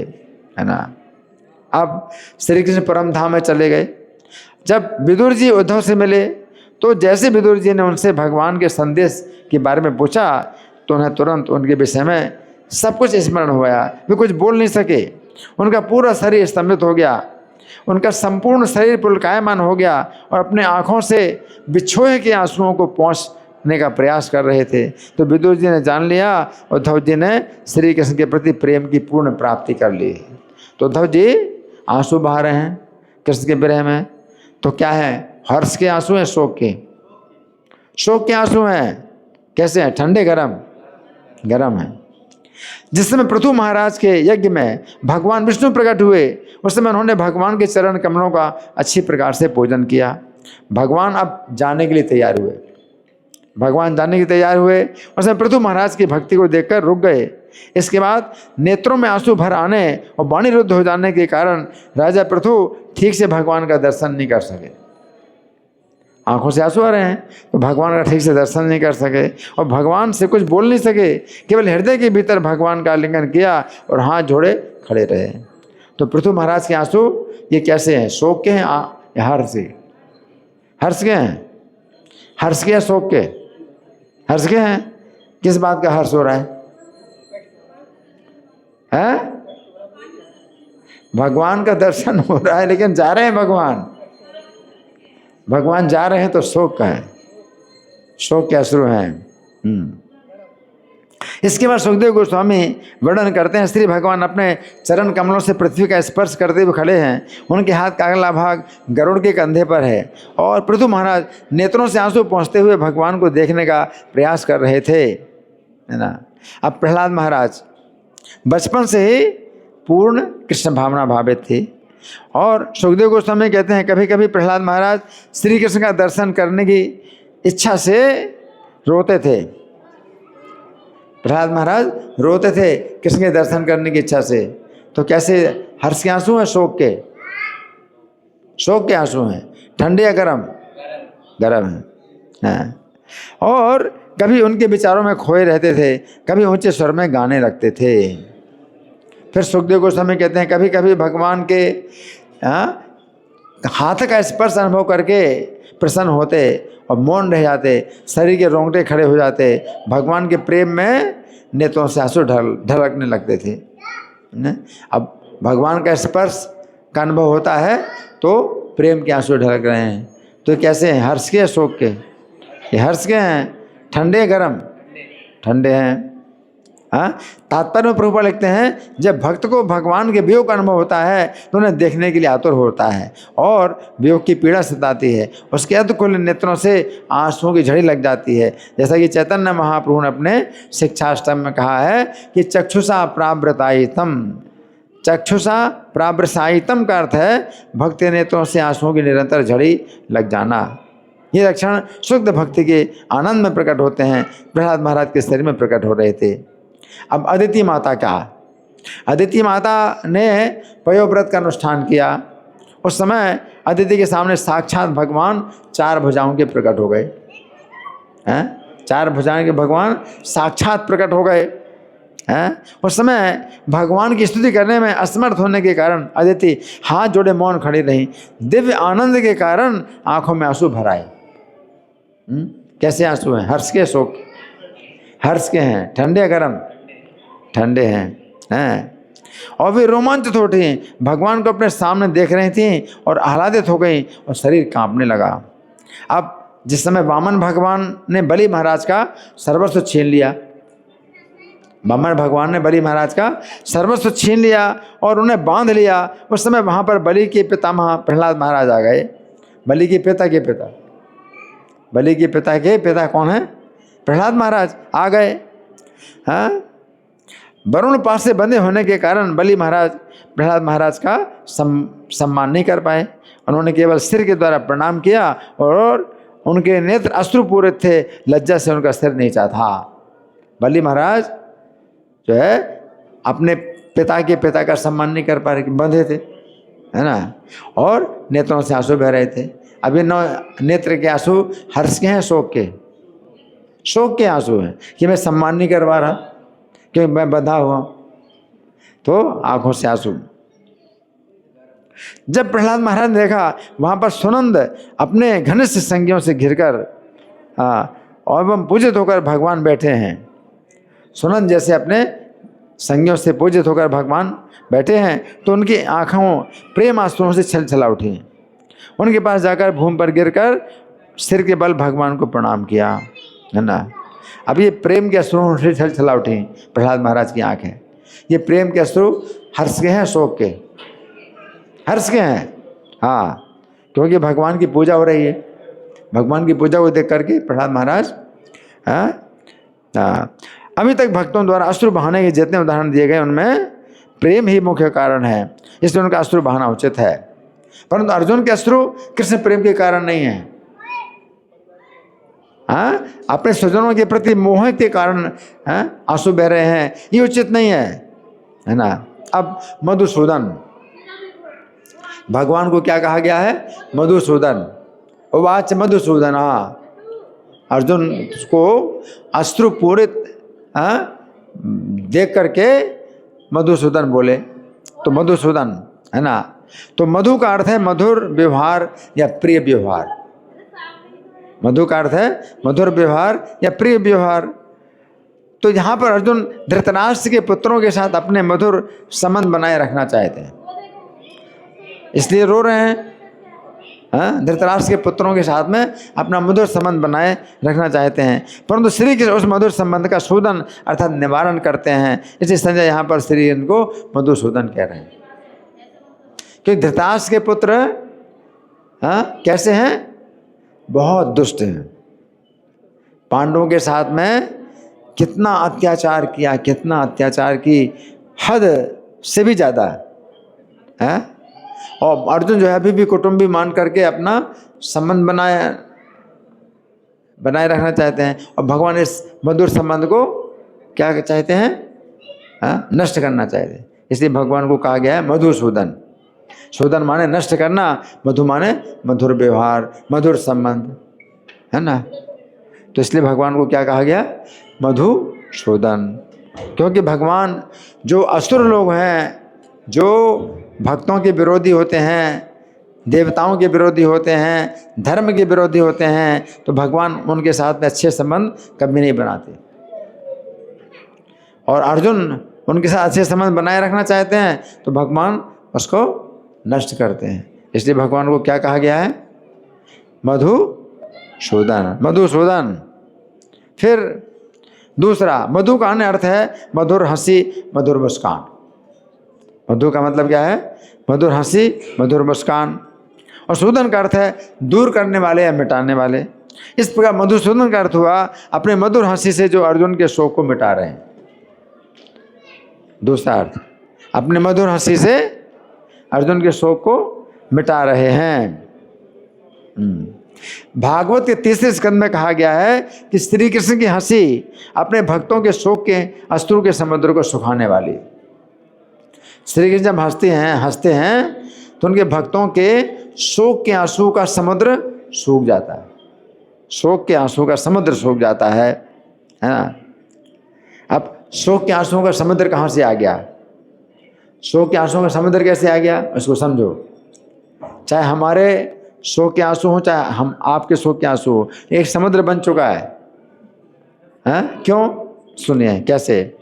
है ना। अब श्री कृष्ण परम धाम में चले गए। जब विदुर जी उद्धव से मिले तो जैसे विदुर जी ने उनसे भगवान के संदेश के बारे में पूछा तो उन्हें तुरंत उनके विषय में सब कुछ स्मरण हो गया। वे कुछ बोल नहीं सके। उनका पूरा शरीर स्तंभित हो गया। उनका संपूर्ण शरीर पुलकायमान हो गया और अपने आँखों से बिछोहे के आंसुओं को पोंछने का प्रयास कर रहे थे। तो विदुर जी ने जान लिया उद्धव जी ने श्री कृष्ण के प्रति प्रेम की पूर्ण प्राप्ति कर ली। तो उद्धव जी आंसू बहा रहे हैं कृष्ण के विरह में। तो क्या है? हर्ष के आंसू हैं? शोक के? शोक के आंसू हैं। कैसे हैं? ठंडे गरम? गरम है। जिस समय पृथु महाराज के यज्ञ में भगवान विष्णु प्रकट हुए, उस समय उन्होंने भगवान के चरण कमलों का अच्छी प्रकार से पूजन किया। भगवान अब जाने के लिए तैयार हुए, भगवान जाने के तैयार हुए। उस समय पृथु महाराज की भक्ति को देखकर रुक गए। इसके बाद नेत्रों में आंसू भर आने और वाणी रुद्ध हो जाने के कारण राजा पृथु ठीक से भगवान का दर्शन नहीं कर सके। आंखों से आंसू आ रहे हैं तो भगवान का ठीक से दर्शन नहीं कर सके और भगवान से कुछ बोल नहीं सके, केवल हृदय के भीतर भगवान का आलिंगन किया और हाथ जोड़े खड़े रहे। तो पृथु महाराज के आंसू ये कैसे हैं? शोक के हैं या हर्ष के? हर्ष के हैं? हर्ष के या शोक के? हर्ष के हैं। किस बात का हर्ष हो रहा है? भगवान का दर्शन हो रहा है लेकिन जा रहे हैं भगवान जा रहे हैं तो शोक का है, शोक के अश्रु हैं। इसके बाद सुखदेव गोस्वामी वर्णन करते हैं, श्री भगवान अपने चरण कमलों से पृथ्वी का स्पर्श करते हुए खड़े हैं। उनके हाथ का अगला भाग गरुड़ के कंधे पर है और पृथु महाराज नेत्रों से आंसू पहुँचते हुए भगवान को देखने का प्रयास कर रहे थे, है ना। अब प्रहलाद महाराज बचपन से ही पूर्ण कृष्ण भावना भावित थे और सुखदेव गोस्वामी कहते हैं कभी कभी प्रहलाद महाराज श्री कृष्ण का दर्शन करने की इच्छा से रोते थे। प्रहलाद महाराज रोते थे कृष्ण के दर्शन करने की इच्छा से। तो कैसे? हर्ष के आंसू हैं? शोक के? शोक के आंसू हैं। ठंडे या गरम? गरम है। और कभी उनके विचारों में खोए रहते थे, कभी ऊंचे स्वर में गाने लगते थे। फिर सुखदेव गोस्वामी कहते हैं कभी कभी भगवान के हाथ का स्पर्श अनुभव करके प्रसन्न होते और मौन रह जाते, शरीर के रोंगटे खड़े हो जाते, भगवान के प्रेम में नेत्रों से आंसू ढलकने लगते थे। अब भगवान का स्पर्श का अनुभव होता है तो प्रेम के आंसू ढलक रहे हैं। तो कैसे हैं? हर्ष के या शोक के? ये हर्ष के हैं। ठंडे गरम? ठंडे हैं। हाँ, तात्पर्य में प्रभुपाद लिखते हैं जब भक्त को भगवान के वियोग का अनुभव होता है तो उन्हें देखने के लिए आतुर होता है और वियोग की पीड़ा सताती है, उसके अधकुल नेत्रों से आंसुओं की झड़ी लग जाती है। जैसा कि चैतन्य महाप्रभु ने अपने शिक्षाष्टम में कहा है कि चक्षुषा प्रावृतायितम, चक्षुषा प्रावृसायितम का अर्थ है भक्ति नेत्रों से आंसुओं की निरंतर झड़ी लग जाना। ये लक्षण शुद्ध भक्ति के आनंद में प्रकट होते हैं। प्रहलाद महाराज के शरीर में प्रकट हो रहे थे। अब अदिति माता का, अदिति माता ने पयोव्रत का अनुष्ठान किया। उस समय अदिति के सामने साक्षात भगवान चार भुजाओं के प्रकट हो गए हैं। चार भुजाओं के भगवान साक्षात प्रकट हो गए हैं। उस समय भगवान की स्तुति करने में असमर्थ होने के कारण अदिति हाथ जोड़े मौन खड़ी रही। दिव्य आनंद के कारण आंखों में आंसू भर आए। कैसे आंसू हैं? हर्ष के, शोक? हर्ष के हैं। ठंडे गरम? ठंडे हैं। और वे रोमांचित हो उठी, भगवान को अपने सामने देख रही थीं और आह्लादित हो गई और शरीर कांपने लगा। अब जिस समय वामन भगवान ने बलि महाराज का सर्वस्व छीन लिया, वामन भगवान ने बलि महाराज का सर्वस्व छीन लिया और उन्हें बांध लिया, उस समय वहाँ पर बलि के पितामह प्रहलाद महाराज आ गए। बलि के पिता के पिता, बलि के पिता के पिता कौन है? प्रहलाद महाराज आ गए। हाँ, वरुण पास से बंधे होने के कारण बलि महाराज प्रहलाद महाराज का सम्मान नहीं कर पाए। उन्होंने केवल सिर के द्वारा प्रणाम किया और उनके नेत्र अश्रुपूरित थे, लज्जा से उनका सिर नीचा था। बलि महाराज जो है अपने पिता के पिता का सम्मान नहीं कर पा रहे, बंधे थे, है ना, और नेत्रों से आंसू बह रहे थे। अभी नेत्र के आंसू हर्ष के हैं, शोक के? शोक के आंसू हैं कि मैं सम्मान नहीं करवा रहा, क्योंकि मैं बंधा हुआ, तो आंखों से आंसू। जब प्रहलाद महाराज ने देखा वहाँ पर सुनंद अपने घनिष्ठ संगियों से घिरकर और एवं पूजित होकर भगवान बैठे हैं, सुनंद जैसे अपने संगियों से पूजित होकर भगवान बैठे हैं, तो उनकी आँखों प्रेम आंसुओं से छलछला उठी। उनके पास जाकर भूमि पर गिरकर सिर के बल भगवान को प्रणाम किया, है ना। अब ये प्रेम के अश्रुओं से छलछला उठी प्रहलाद महाराज की आँखें। ये प्रेम के अश्रु हर्ष के हैं, शोक के? हर्ष के हैं। हाँ, क्योंकि भगवान की पूजा हो रही है। भगवान की पूजा को देख करके प्रहलाद महाराज अभी तक भक्तों द्वारा अश्रु बहाने के जितने उदाहरण दिए गए उनमें प्रेम ही मुख्य कारण है, इसलिए उनका अश्रु बहाना उचित है। परंतु अर्जुन के अश्रु कृष्ण प्रेम के कारण नहीं है। हाँ, अपने स्वजनों के प्रति मोह के कारण आंसू बह रहे हैं, ये उचित नहीं है ना। अब मधुसूदन, भगवान को क्या कहा गया है? मधुसूदन। उवाच मधुसूदन, अर्जुन को अश्रु पूरित देख करके मधुसूदन बोले, तो मधुसूदन है ना। तो मधु का अर्थ है मधुर व्यवहार या प्रिय व्यवहार। मधु का अर्थ है मधुर व्यवहार या प्रिय व्यवहार। तो यहाँ पर अर्जुन धृतराष्ट्र के पुत्रों के साथ अपने मधुर संबंध बनाए रखना चाहते हैं, इसलिए रो रहे हैं। धृतराष्ट्र के पुत्रों के साथ में अपना मधुर संबंध बनाए रखना चाहते हैं, परंतु श्री कृष्ण उस मधुर संबंध का शोधन अर्थात निवारण करते हैं। इसलिए संजय यहाँ पर श्री कृष्ण को मधुसूदन कह रहे हैं, क्योंकि धृतराष्ट्र के पुत्र कैसे हैं? बहुत दुष्ट हैं। पांडवों के साथ में कितना अत्याचार किया, कितना अत्याचार की, हद से भी ज़्यादा है। और अर्जुन जो है अभी भी कुटुंबी मान करके अपना संबंध बनाए रखना चाहते हैं, और भगवान इस मधुर संबंध को क्या चाहते हैं? नष्ट करना चाहते हैं। इसलिए भगवान को कहा गया है मधुसूदन। सूदन माने नष्ट करना, मधु माने मधुर व्यवहार, मधुर संबंध, है ना। तो इसलिए भगवान को क्या कहा गया? मधुसूदन। क्योंकि भगवान जो असुर लोग हैं, जो भक्तों के विरोधी होते हैं, देवताओं के विरोधी होते हैं, धर्म के विरोधी होते हैं, तो भगवान उनके साथ में अच्छे संबंध कभी नहीं बनाते। और अर्जुन उनके साथ अच्छे संबंध बनाए रखना चाहते हैं, तो भगवान उसको नष्ट करते हैं। इसलिए भगवान को क्या कहा गया है? मधुसूदन, मधुसूदन। फिर दूसरा, मधु का अन्य अर्थ है मधुर हंसी, मधुर मुस्कान। मधु का मतलब क्या है? मधुर हंसी, मधुर मुस्कान। और सूदन का अर्थ है दूर करने वाले या मिटाने वाले। इस प्रकार मधुसूदन का अर्थ हुआ अपने मधुर हंसी से जो अर्जुन के शोक को मिटा रहे हैं। दूसरा अर्थ, अपने मधुर हंसी से अर्जुन के शोक को मिटा रहे हैं। भागवत के तीसरे स्कंद में कहा गया है कि श्री कृष्ण की हंसी अपने भक्तों के शोक के अश्रु के समुद्र को सुखाने वाली। श्री कृष्ण जब हंसते हैं तो उनके भक्तों के शोक के आंसू का समुद्र सूख जाता है। शोक के आंसू का समुद्र सूख जाता है ना। अब शोक के आंसुओं का समुद्र कहाँ से आ गया? शोक के आंसुओं का समुद्र कैसे आ गया, इसको समझो। चाहे हमारे शोक के आंसू हो, चाहे हम आपके शोक के आंसू हो, एक समुद्र बन चुका है। क्यों? सुनिए कैसे।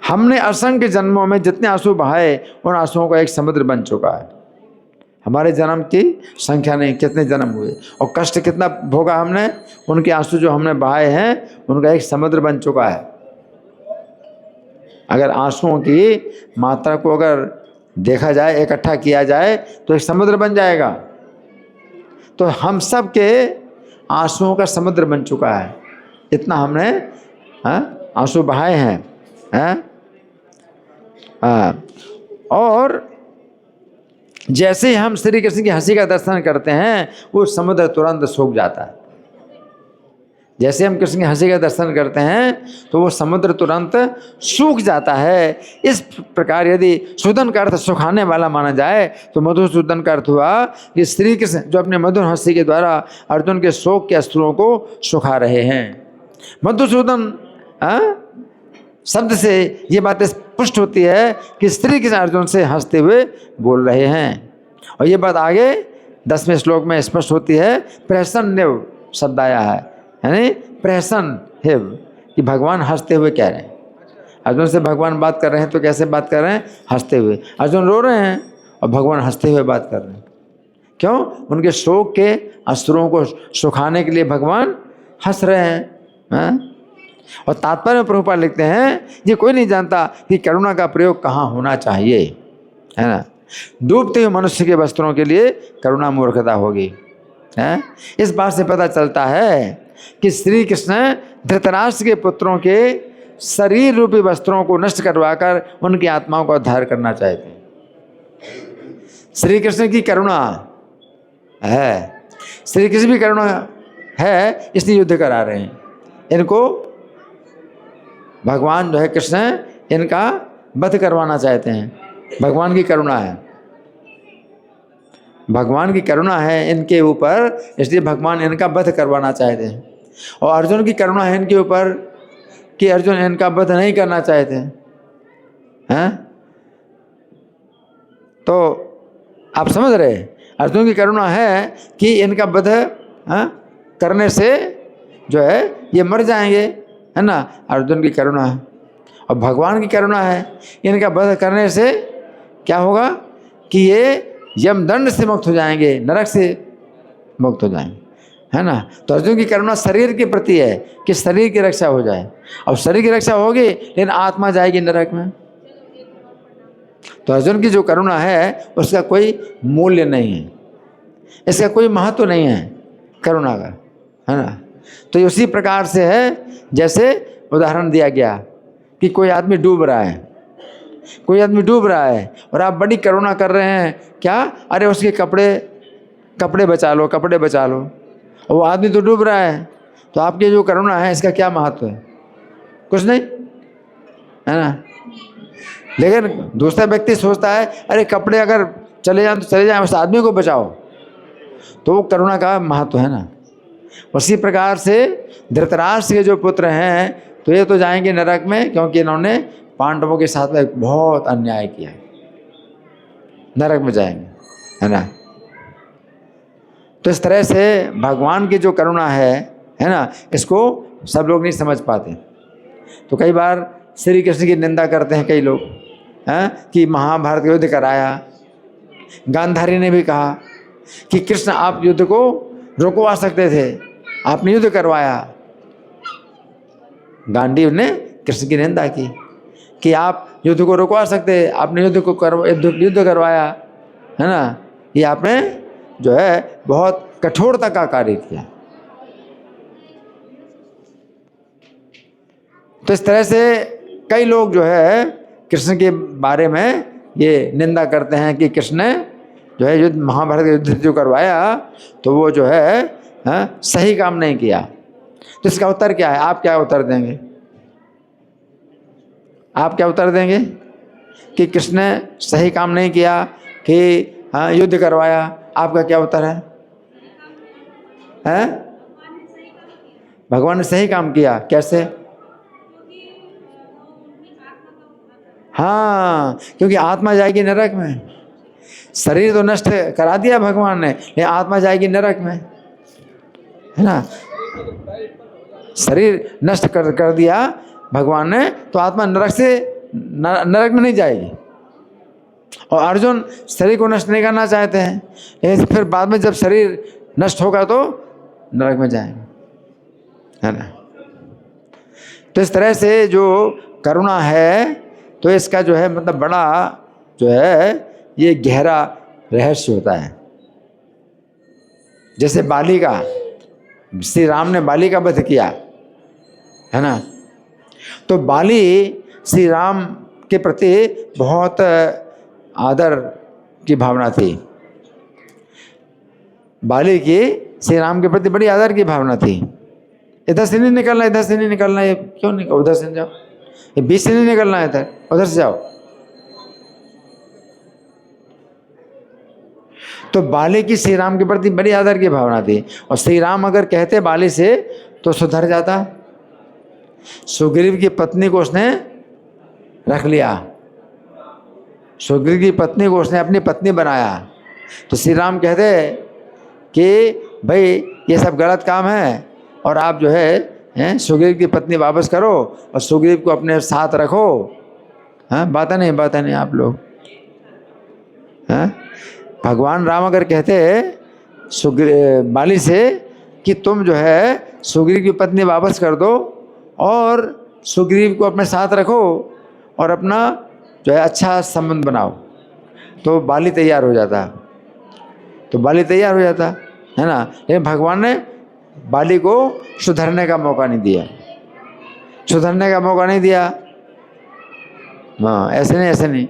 हमने असंख्य जन्मों में जितने आंसू बहाए, उन आंसुओं का एक समुद्र बन चुका है। हमारे जन्म की संख्या नहीं, कितने जन्म हुए और कष्ट कितना भोगा हमने, उनके आंसू जो हमने बहाए हैं उनका एक समुद्र बन चुका है। अगर आंसुओं की मात्रा को अगर देखा जाए, इकट्ठा किया जाए, तो एक समुद्र बन जाएगा। तो हम सब के आंसुओं का समुद्र बन चुका है, इतना हमने आंसू बहाए हैं। और जैसे ही हम श्री कृष्ण की हंसी का दर्शन करते हैं, वो समुद्र तुरंत सूख जाता है। जैसे हम कृष्ण की हंसी का दर्शन करते हैं तो वो समुद्र तुरंत सूख जाता है। इस प्रकार यदि सूदन का अर्थ सुखाने वाला माना जाए, तो मधुसूदन का अर्थ हुआ कि श्री कृष्ण जो अपने मधुर हंसी के द्वारा अर्जुन के शोक के अश्रुओं को सुखा रहे हैं। मधुसूदन शब्द से ये बात स्पष्ट होती है कि श्री कृष्ण अर्जुन से हंसते हुए बोल रहे हैं। और ये बात आगे 10वें श्लोक में स्पष्ट होती है। प्रसन्न शब्द आया है, यानी प्रसन्न है, कि भगवान हंसते हुए कह रहे हैं। अर्जुन से भगवान बात कर रहे हैं, तो कैसे बात कर रहे हैं? हंसते हुए। अर्जुन रो रहे हैं और भगवान हंसते हुए बात कर रहे हैं। क्यों? उनके शोक के अश्रुओं को सुखाने के लिए भगवान हंस रहे हैं। और तात्पर्य में प्रभुपाद लिखते हैं, ये कोई नहीं जानता कि करुणा का प्रयोग कहाँ होना चाहिए, है ना। डूबते हुए मनुष्य के वस्त्रों के लिए करुणा मूर्खता होगी। इस बात से पता चलता है कि श्री कृष्ण धृतराष्ट्र के पुत्रों के शरीर रूपी वस्त्रों को नष्ट करवाकर उनकी आत्माओं का उद्धार करना चाहते हैं। श्री कृष्ण की करुणा है, श्री कृष्ण भी करुणा है, इसलिए युद्ध करा रहे हैं। इनको भगवान जो है कृष्ण इनका वध करवाना चाहते हैं। भगवान की करुणा है, भगवान की करुणा है इनके ऊपर, इसलिए भगवान इनका वध करवाना चाहते हैं। और अर्जुन की करुणा है इनके ऊपर कि अर्जुन इनका वध नहीं करना चाहते हैं। तो आप समझ रहे, अर्जुन की करुणा है कि इनका वध करने से जो है ये मर जाएंगे, है ना, अर्जुन की करुणा है। और भगवान की करुणा है, इनका वध करने से क्या होगा कि ये यमदंड से मुक्त हो जाएंगे, नरक से मुक्त हो जाएंगे, है ना। तो अर्जुन की करुणा शरीर के प्रति है कि शरीर की रक्षा हो जाए, और शरीर की रक्षा होगी लेकिन आत्मा जाएगी नरक में। तो अर्जुन की जो करुणा है उसका कोई मूल्य नहीं है, इसका कोई महत्व नहीं है करुणा का, है ना। तो उसी प्रकार से है जैसे उदाहरण दिया गया कि कोई आदमी डूब रहा है, कोई आदमी डूब रहा है और आप बड़ी करुणा कर रहे हैं, क्या, अरे उसके कपड़े बचा लो, कपड़े बचा लो, और वो आदमी तो डूब रहा है। तो आपकी जो करुणा है इसका क्या महत्व है? कुछ नहीं, है ना। लेकिन दूसरा व्यक्ति सोचता है अरे कपड़े अगर चले जाएं तो चले जाएं, उस आदमी को बचाओ, तो वो करुणा का महत्व है ना। उसी प्रकार से धृतराष्ट्र के जो पुत्र हैं तो ये तो जाएंगे नरक में, क्योंकि इन्होंने पांडवों के साथ में बहुत अन्याय किया, नरक में जाएंगे, है ना। तो इस तरह से भगवान की जो करुणा है ना, इसको सब लोग नहीं समझ पाते। तो कई बार श्री कृष्ण की निंदा करते हैं कई लोग, हैं कि महाभारत का युद्ध कराया। गांधारी ने भी कहा कि कृष्ण आप युद्ध को रुकवा सकते थे, आपने युद्ध करवाया। गांडीव ने कृष्ण की निंदा की कि आप युद्ध को रुकवा सकते, आपने युद्ध करवाया, है ना। ये आपने जो है बहुत कठोरता का कार्य किया। तो इस तरह से कई लोग जो है कृष्ण के बारे में ये निंदा करते हैं कि कृष्ण जो है युद्ध, महाभारत का युद्ध जो करवाया तो वो जो है सही काम नहीं किया। तो इसका उत्तर क्या है? आप क्या उत्तर देंगे? आप क्या उत्तर देंगे कि कृष्ण ने सही काम नहीं किया कि युद्ध करवाया? आपका क्या उत्तर है? भगवान ने सही काम किया। कैसे? हाँ, क्योंकि आत्मा जाएगी नरक में। शरीर तो नष्ट करा दिया भगवान ने, लेकिन आत्मा जाएगी नरक में, है ना। शरीर नष्ट कर दिया भगवान ने, तो आत्मा नरक में नहीं जाएगी। और अर्जुन शरीर को नष्ट नहीं करना चाहते हैं, लेकिन फिर बाद में जब शरीर नष्ट होगा तो नरक में जाएंगे, है ना। तो इस तरह से जो करुणा है तो इसका जो है मतलब बड़ा जो है ये गहरा रहस्य होता है। जैसे बाली का, श्री राम ने बाली का वध किया, है ना। तो बाली श्री राम के प्रति बहुत आदर की भावना थी। बाली की श्री राम के प्रति बड़ी आदर की भावना थी। इधर से नहीं निकलना, इधर से नहीं निकलना, ये क्यों नहीं, उधर से जाओ, ये बीच से नहीं निकलना है, इधर उधर से जाओ। तो बाली की श्री राम के प्रति बड़ी आदर की भावना थी, और श्री राम अगर कहते बाली से तो सुधर जाता। सुग्रीव की पत्नी को उसने रख लिया, सुग्रीव की पत्नी को उसने अपनी पत्नी बनाया। तो श्री राम कहते कि भाई ये सब गलत काम है, और आप जो है सुग्रीव की पत्नी वापस करो और सुग्रीव को अपने साथ रखो। हाँ, बातें नहीं आप लोग। हाँ, भगवान राम अगर कहते बाली से कि तुम जो है सुग्रीव की पत्नी वापस कर दो और सुग्रीव को अपने साथ रखो और अपना जो है अच्छा संबंध बनाओ, तो बाली तैयार हो जाता, तो बाली तैयार हो जाता, है ना। लेकिन भगवान ने बाली को सुधरने का मौका नहीं दिया, सुधरने का मौका नहीं दिया। हाँ, ऐसे नहीं, ऐसे नहीं,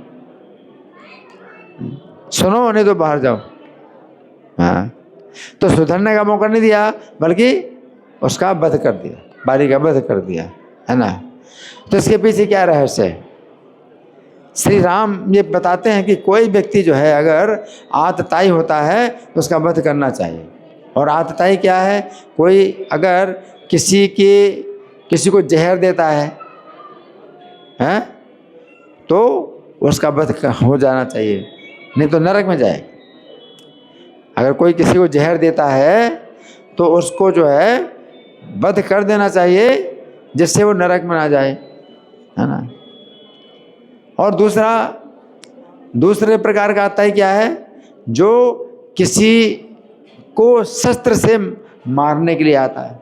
सुनो नहीं तो बाहर जाओ। हाँ, तो सुधरने का मौका नहीं दिया, बल्कि उसका वध कर दिया, बाली का वध कर दिया, है ना। तो इसके पीछे क्या रहस्य है? श्री राम ये बताते हैं कि कोई व्यक्ति जो है अगर आतताई होता है तो उसका वध करना चाहिए। और आतताई क्या है? कोई अगर किसी को जहर देता है, हैं, तो उसका वध हो जाना चाहिए, नहीं तो नरक में जाए। अगर कोई किसी को जहर देता है तो उसको जो है वध कर देना चाहिए, जिससे वो नरक में ना जाए, है ना। और दूसरे प्रकार का आता है क्या है? जो किसी को शस्त्र से मारने के लिए आता है,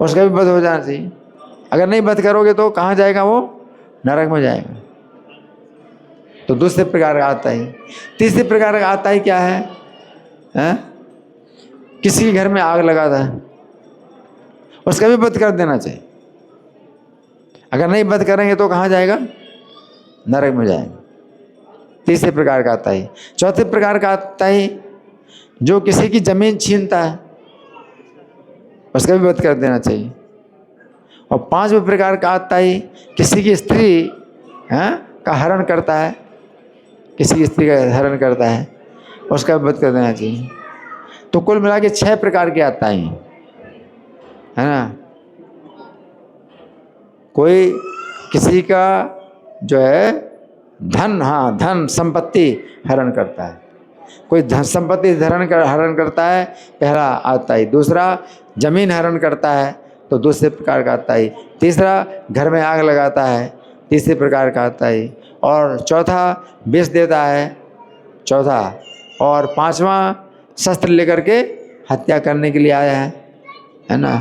उसका भी वध हो जाना चाहिए। अगर नहीं वध करोगे तो कहाँ जाएगा वो? नरक में जाएगा। तो दूसरे प्रकार का आता है। तीसरे प्रकार का आता है क्या है? हैं? किसी के घर में आग लगाता है, उसका भी वध कर देना चाहिए। अगर नहीं वध करेंगे तो कहाँ जाएगा? नरक में जाएगा। तीसरे प्रकार का आता है। चौथे प्रकार का आता है जो किसी की जमीन छीनता है, उसका भी वध कर देना चाहिए। और पांचवें प्रकार का आता है किसी की स्त्री का हरण करता है, किसी की स्त्री का हरण करता है, उसका भी वध कर देना चाहिए। तो कुल मिला के 6 प्रकार के आता है ना। कोई किसी का जो है धन संपत्ति हरण करता है, कोई धन संपत्ति हरण करता है, पहला आता है। दूसरा जमीन हरण करता है, तो दूसरे प्रकार का आता है। तीसरा घर में आग लगाता है, तीसरे प्रकार का आता है। और चौथा विष देता है, चौथा। और पांचवा शस्त्र लेकर के हत्या करने के लिए आया है ना।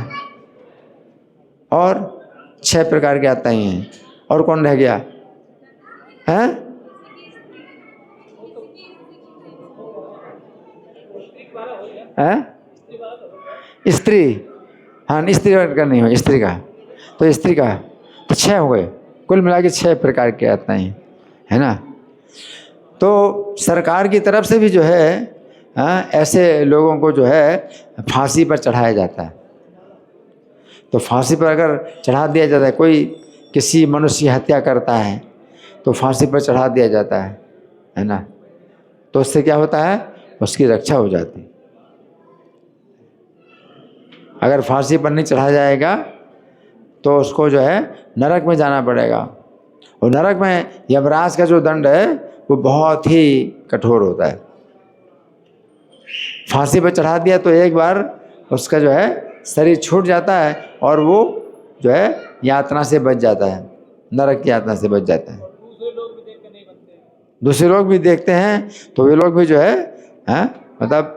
और 6 प्रकार के आता ही हैं। और कौन रह गया है? स्त्री, हाँ, स्त्री का नहीं हो, स्त्री का, तो स्त्री का तो 6 हो गए। कुल मिला के 6 प्रकार के आते हैं, है ना। तो सरकार की तरफ से भी जो है ऐसे लोगों को जो है फांसी पर चढ़ाया जाता है। तो फांसी पर अगर चढ़ा दिया जाता है, कोई किसी मनुष्य की हत्या करता है तो फांसी पर चढ़ा दिया जाता है ना। तो उससे क्या होता है? उसकी रक्षा हो जाती। अगर फांसी पर नहीं चढ़ा जाएगा तो उसको जो है नरक में जाना पड़ेगा। और नरक में यमराज का जो दंड है वो बहुत ही कठोर होता है। फांसी पर चढ़ा दिया तो एक बार उसका जो है शरीर छूट जाता है और वो जो है यातना से बच जाता है, नरक की यातना से बच जाता है। दूसरे लोग भी देखते हैं तो वे लोग भी जो है मतलब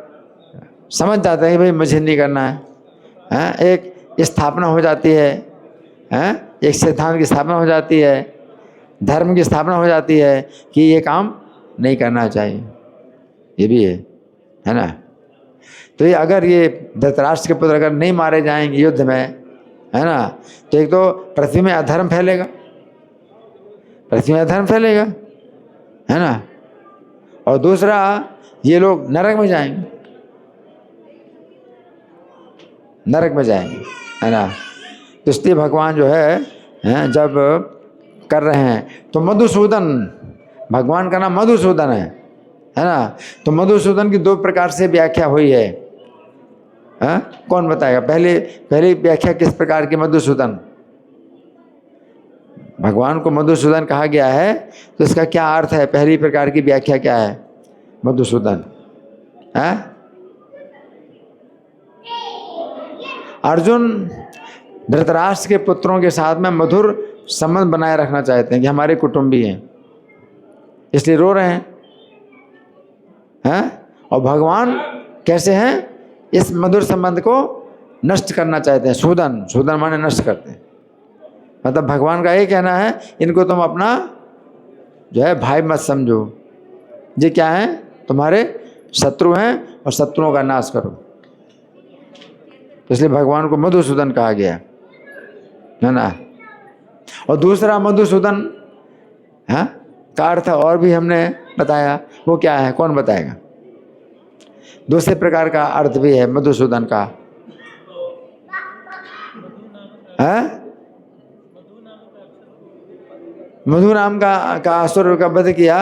समझ जाते हैं कि भाई मुझे नहीं करना है। एक स्थापना हो जाती है, एक सिद्धांत की स्थापना हो जाती है, धर्म की स्थापना हो जाती है कि ये काम नहीं करना चाहिए। ये भी है ना। तो ये अगर ये धृतराष्ट्र के पुत्र अगर नहीं मारे जाएंगे युद्ध में, है ना, तो एक तो पृथ्वी में अधर्म फैलेगा, पृथ्वी में अधर्म फैलेगा, है ना। और दूसरा ये लोग नरक में जाएंगे, नरक में जाएंगे, है ना। तो इसलिए भगवान जो है जब कर रहे हैं तो मधुसूदन, भगवान का नाम मधुसूदन है ना। तो मधुसूदन की 2 प्रकार से व्याख्या हुई है। कौन बताएगा? पहली व्याख्या किस प्रकार की? मधुसूदन, भगवान को मधुसूदन कहा गया है तो इसका क्या अर्थ है? पहली प्रकार की व्याख्या क्या है? मधुसूदन अर्जुन धृतराष्ट्र के पुत्रों के साथ में मधुर संबंध बनाए रखना चाहते हैं कि हमारे कुटुंबी हैं, इसलिए रो रहे हैं। और भगवान कैसे हैं? इस मधुर संबंध को नष्ट करना चाहते हैं। सूदन माने नष्ट करते हैं। मतलब भगवान का ये कहना है इनको तुम अपना जो है भाई मत समझो, ये क्या है? तुम्हारे शत्रु हैं और शत्रुओं का नाश करो। इसलिए भगवान को मधुसूदन कहा गया। है ना। और दूसरा मधुसूदन, हाँ, का अर्थ और भी हमने बताया, वो क्या है, कौन बताएगा? दूसरे प्रकार का अर्थ भी है मधुसूदन का, है? मधु नाम का असुर का वध किया,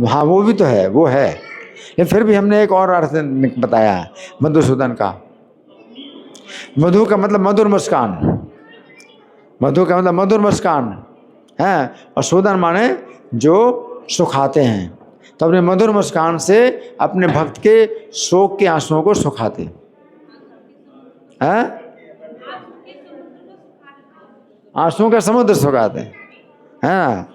हाँ वो भी तो है, वो है, लेकिन फिर भी हमने एक और अर्थ बताया मधुसूदन का। मधु का मतलब मधुर मुस्कान, मधु का मतलब मधुर मुस्कान है, और सूदन माने जो सुखाते हैं। तो अपने मधुर मुस्कान से अपने भक्त के शोक के आंसुओं को सुखाते हैं, आंसुओं का समुद्र सुखाते हैं, हाँ।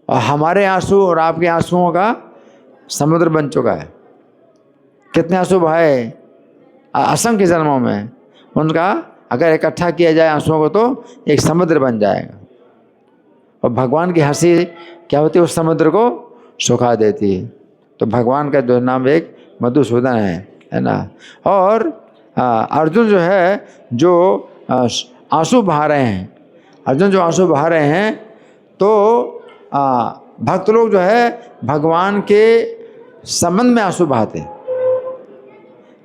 और हमारे आंसू और आपके आंसुओं का समुद्र बन चुका है। कितने आंसू बहाए असंख्य जन्मों में, उनका अगर इकट्ठा किया जाए आंसुओं को तो एक समुद्र बन जाएगा। और भगवान की हंसी क्या होती है, उस समुद्र को सुखा देती है। तो भगवान का जो नाम एक मधुसूदन है ना। और अर्जुन जो है, जो आंसू बहा रहे हैं, अर्जुन जो आंसू बहा रहे हैं, तो भक्त लोग जो है भगवान के संबंध में आंसू बहाते हैं।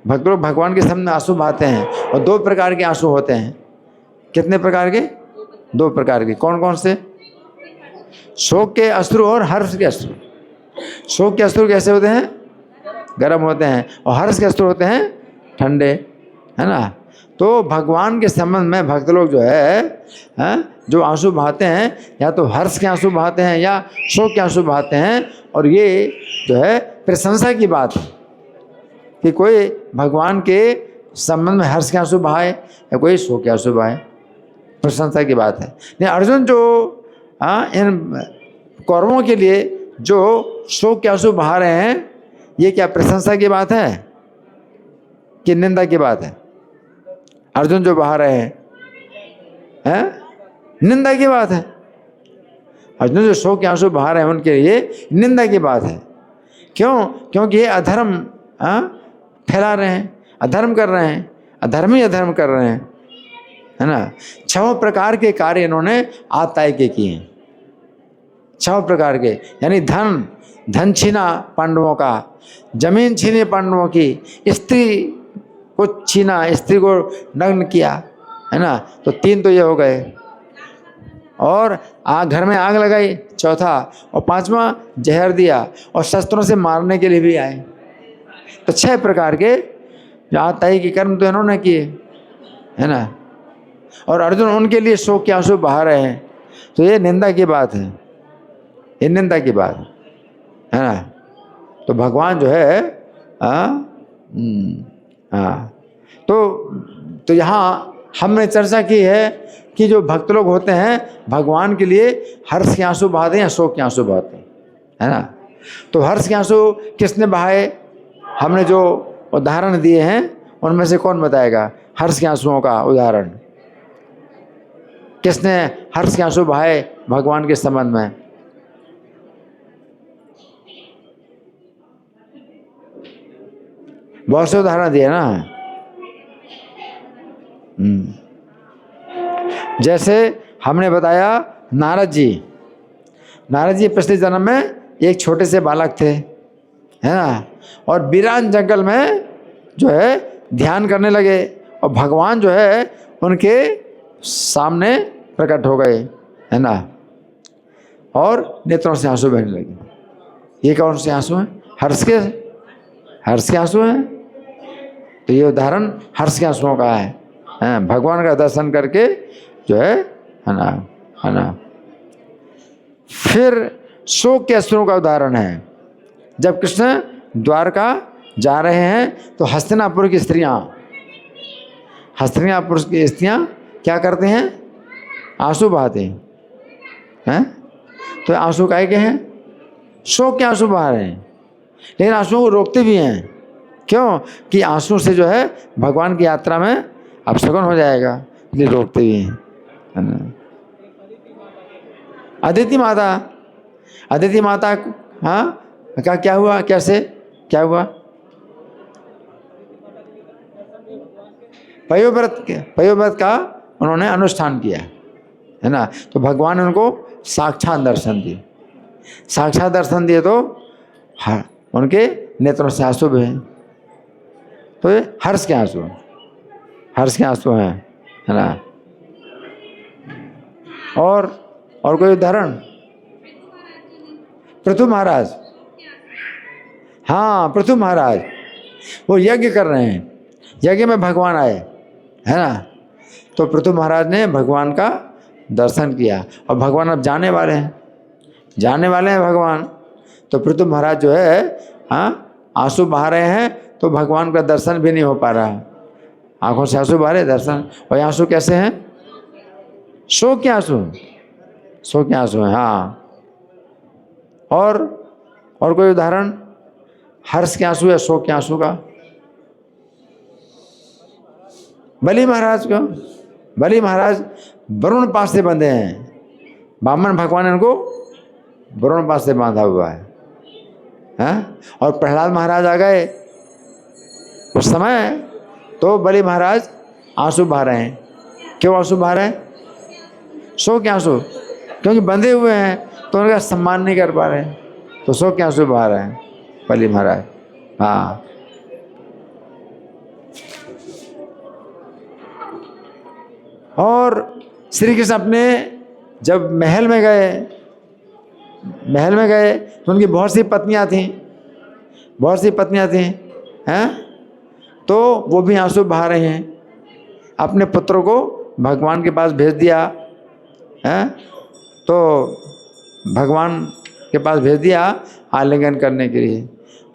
भक्त लोग भगवान के संबंध में आंसू बहाते हैं। और दो प्रकार के आंसू होते हैं। कितने प्रकार के? दो प्रकार के। कौन कौन से? शोक के अश्रु और हर्ष के अश्रु। शोक के अश्रु कैसे होते हैं? गर्म होते हैं। और हर्ष के अश्रु होते हैं ठंडे, है ना। तो भगवान के संबंध में भक्त लोग जो है जो आंसू बहाते हैं, या तो हर्ष के आंसू बहाते हैं या शोक के आंसू बहाते हैं। और ये जो है प्रशंसा की बात है कि कोई भगवान के संबंध में हर्ष के आंसू बहाए या कोई शोक के आंसू बहाए, प्रशंसा की बात है। लेकिन अर्जुन जो इन कौरवों के लिए जो शोक के आंसू बहा रहे हैं, ये क्या प्रशंसा की बात है कि निंदा की बात है? अर्जुन जो बहा रहे हैं निंदा की बात है। अर्जुन जो शोक के आंसू बहा रहे हैं उनके लिए निंदा की बात है। क्यों? क्योंकि ये अधर्म फैला रहे हैं, अधर्म कर रहे हैं, अधर्मी अधर्म कर रहे हैं, है ना। 6 प्रकार के कार्य इन्होंने आताय के किए, 6 प्रकार के, यानी धन छीना पांडवों का, जमीन छीनी पांडवों की, स्त्री को छीना, स्त्री को नग्न किया, है ना। तो 3 तो ये हो गए। और घर में आग लगाई, चौथा। और 5वां जहर दिया, और शस्त्रों से मारने के लिए भी आए। तो 6 प्रकार के जो आताई के कर्म तो इन्होंने किए, है ना। और अर्जुन उनके लिए शोक के आंसू बहा रहे हैं। तो ये निंदा की बात है, ये निंदा की बात है ना। तो भगवान जो है तो यहाँ हमने चर्चा की है कि जो भक्त लोग होते हैं भगवान के लिए हर्ष के आंसू बहाते हैं या शोक के आंसू बहाते हैं, है ना। तो हर्ष के आंसू किसने बहाए? हमने जो उदाहरण दिए हैं उनमें से कौन बताएगा हर्ष के आंसुओं का उदाहरण? किसने हर्ष के आंसू बहाए भगवान के संबंध में? बहुत से उदाहरण दिए ना। जैसे हमने बताया नारद जी पिछले जन्म में एक छोटे से बालक थे, है ना। और वीरान जंगल में जो है ध्यान करने लगे, और भगवान जो है उनके सामने प्रकट हो गए, है ना। और नेत्रों से आंसू बहने लगे। ये कौन से आंसू हैं? हर्ष के आंसू हैं। तो ये उदाहरण हर्ष के आंसुओं का है, भगवान का दर्शन करके जो है ना। फिर शोक के अश्रुओं का उदाहरण है। जब कृष्ण द्वारका जा रहे हैं तो हस्तिनापुर की स्त्रियां क्या करते हैं? आंसू बहाते हैं। तो आंसू काहे के हैं? शोक के आंसू बहा रहे हैं। लेकिन आंसुओं को रोकते भी हैं। क्यों? कि आंसू से जो है भगवान की यात्रा में अपशगुन हो जाएगा, इसलिए रोकते भी हैं, है ना। अदिति माता क्या हुआ? कैसे क्या हुआ? पयोव्रत का उन्होंने अनुष्ठान किया, है ना। तो भगवान ने उनको साक्षात दर्शन दिए। साक्षात दर्शन दिए तो उनके नेत्रों से आंसू बहे। तो ये हर्ष के आंसू, हर्ष के आंसू हैं, है ना। और कोई उदाहरण? पृथु महाराज, हाँ पृथु महाराज, वो यज्ञ कर रहे हैं, यज्ञ में भगवान आए, है ना। तो पृथु महाराज ने भगवान का दर्शन किया और भगवान अब जाने वाले हैं, जाने वाले हैं भगवान। तो पृथु महाराज जो है आंसू बहा रहे हैं, तो भगवान का दर्शन भी नहीं हो पा रहा, आंखों से आंसू बहा रहे दर्शन। और आंसू कैसे हैं? शोक के आंसू, शोक के आंसू हैं, हाँ। और कोई उदाहरण हर्ष के आंसू या शोक के आंसू का? बलि महाराज को, बलि महाराज वरुण पास से बंधे हैं, वामन भगवान ने उनको वरुण पास से बांधा हुआ है, हैं? और प्रहलाद महाराज आ गए उस समय, तो बलि महाराज आंसू बहा रहे हैं। क्यों आंसू बहा रहे हैं? शोक के आंसू, क्योंकि बंधे हुए हैं तो उनका सम्मान नहीं कर पा रहे हैं, तो शोक के आंसू बहा रहे हैं बलि महाराज, हाँ। और श्री कृष्ण अपने जब महल में गए, महल में गए तो उनकी बहुत सी पत्नियां थीं, बहुत सी पत्नियां थीं, हैं? तो वो भी आंसू बहा रहे हैं, अपने पुत्रों को भगवान के पास भेज दिया, हैं? तो भगवान के पास भेज दिया आलिंगन करने के लिए।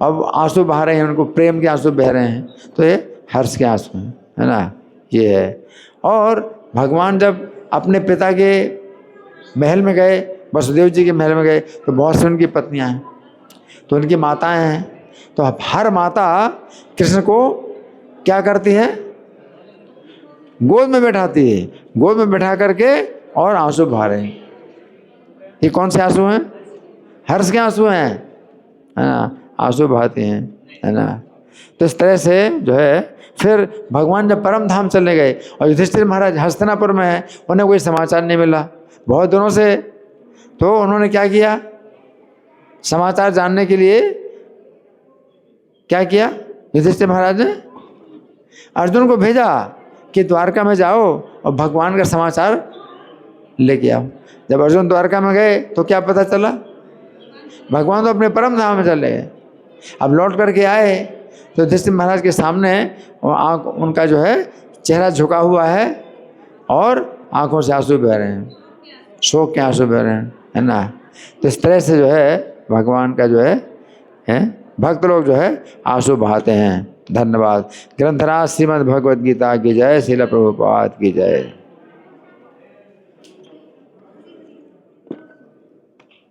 अब आंसू बहा रहे हैं, उनको प्रेम के आंसू बह रहे हैं, तो ये हर्ष के आंसू हैं, है ना, ये है। और भगवान जब अपने पिता के महल में गए, वसुदेव जी के महल में गए, तो बहुत सी उनकी पत्नियां हैं, तो उनकी माताएं हैं। तो हर माता कृष्ण को क्या करती है? गोद में बैठाती है, गोद में बैठा करके और आंसू बहा रहे हैं। ये कौन से आंसू हैं? हर्ष के आंसू हैं, है ना, आंसू बहाते हैं, है ना। तो इस तरह से जो है फिर भगवान जब परम धाम चले गए और युधिष्ठिर महाराज हस्तिनापुर में है, उन्हें कोई समाचार नहीं मिला बहुत दिनों से। तो उन्होंने क्या किया? समाचार जानने के लिए क्या किया? युधिष्ठिर महाराज ने अर्जुन को भेजा कि द्वारका में जाओ और भगवान का समाचार लेके आओ। जब अर्जुन द्वारका में गए तो क्या पता चला? भगवान तो अपने परम धाम में चले गए। अब लौट करके आए तो युधिष्ठिर महाराज के सामने आँख, उनका जो है चेहरा झुका हुआ है और आंखों से आंसू बह रहे हैं, शोक के आंसू बह रहे हैं, है ना। तो इस तरह से जो है भगवान का जो है भक्त लोग जो है आंसू बहाते हैं। धन्यवाद। ग्रंथराज श्रीमद् भगवद गीता की जय, श्रील प्रभुपाद की जय।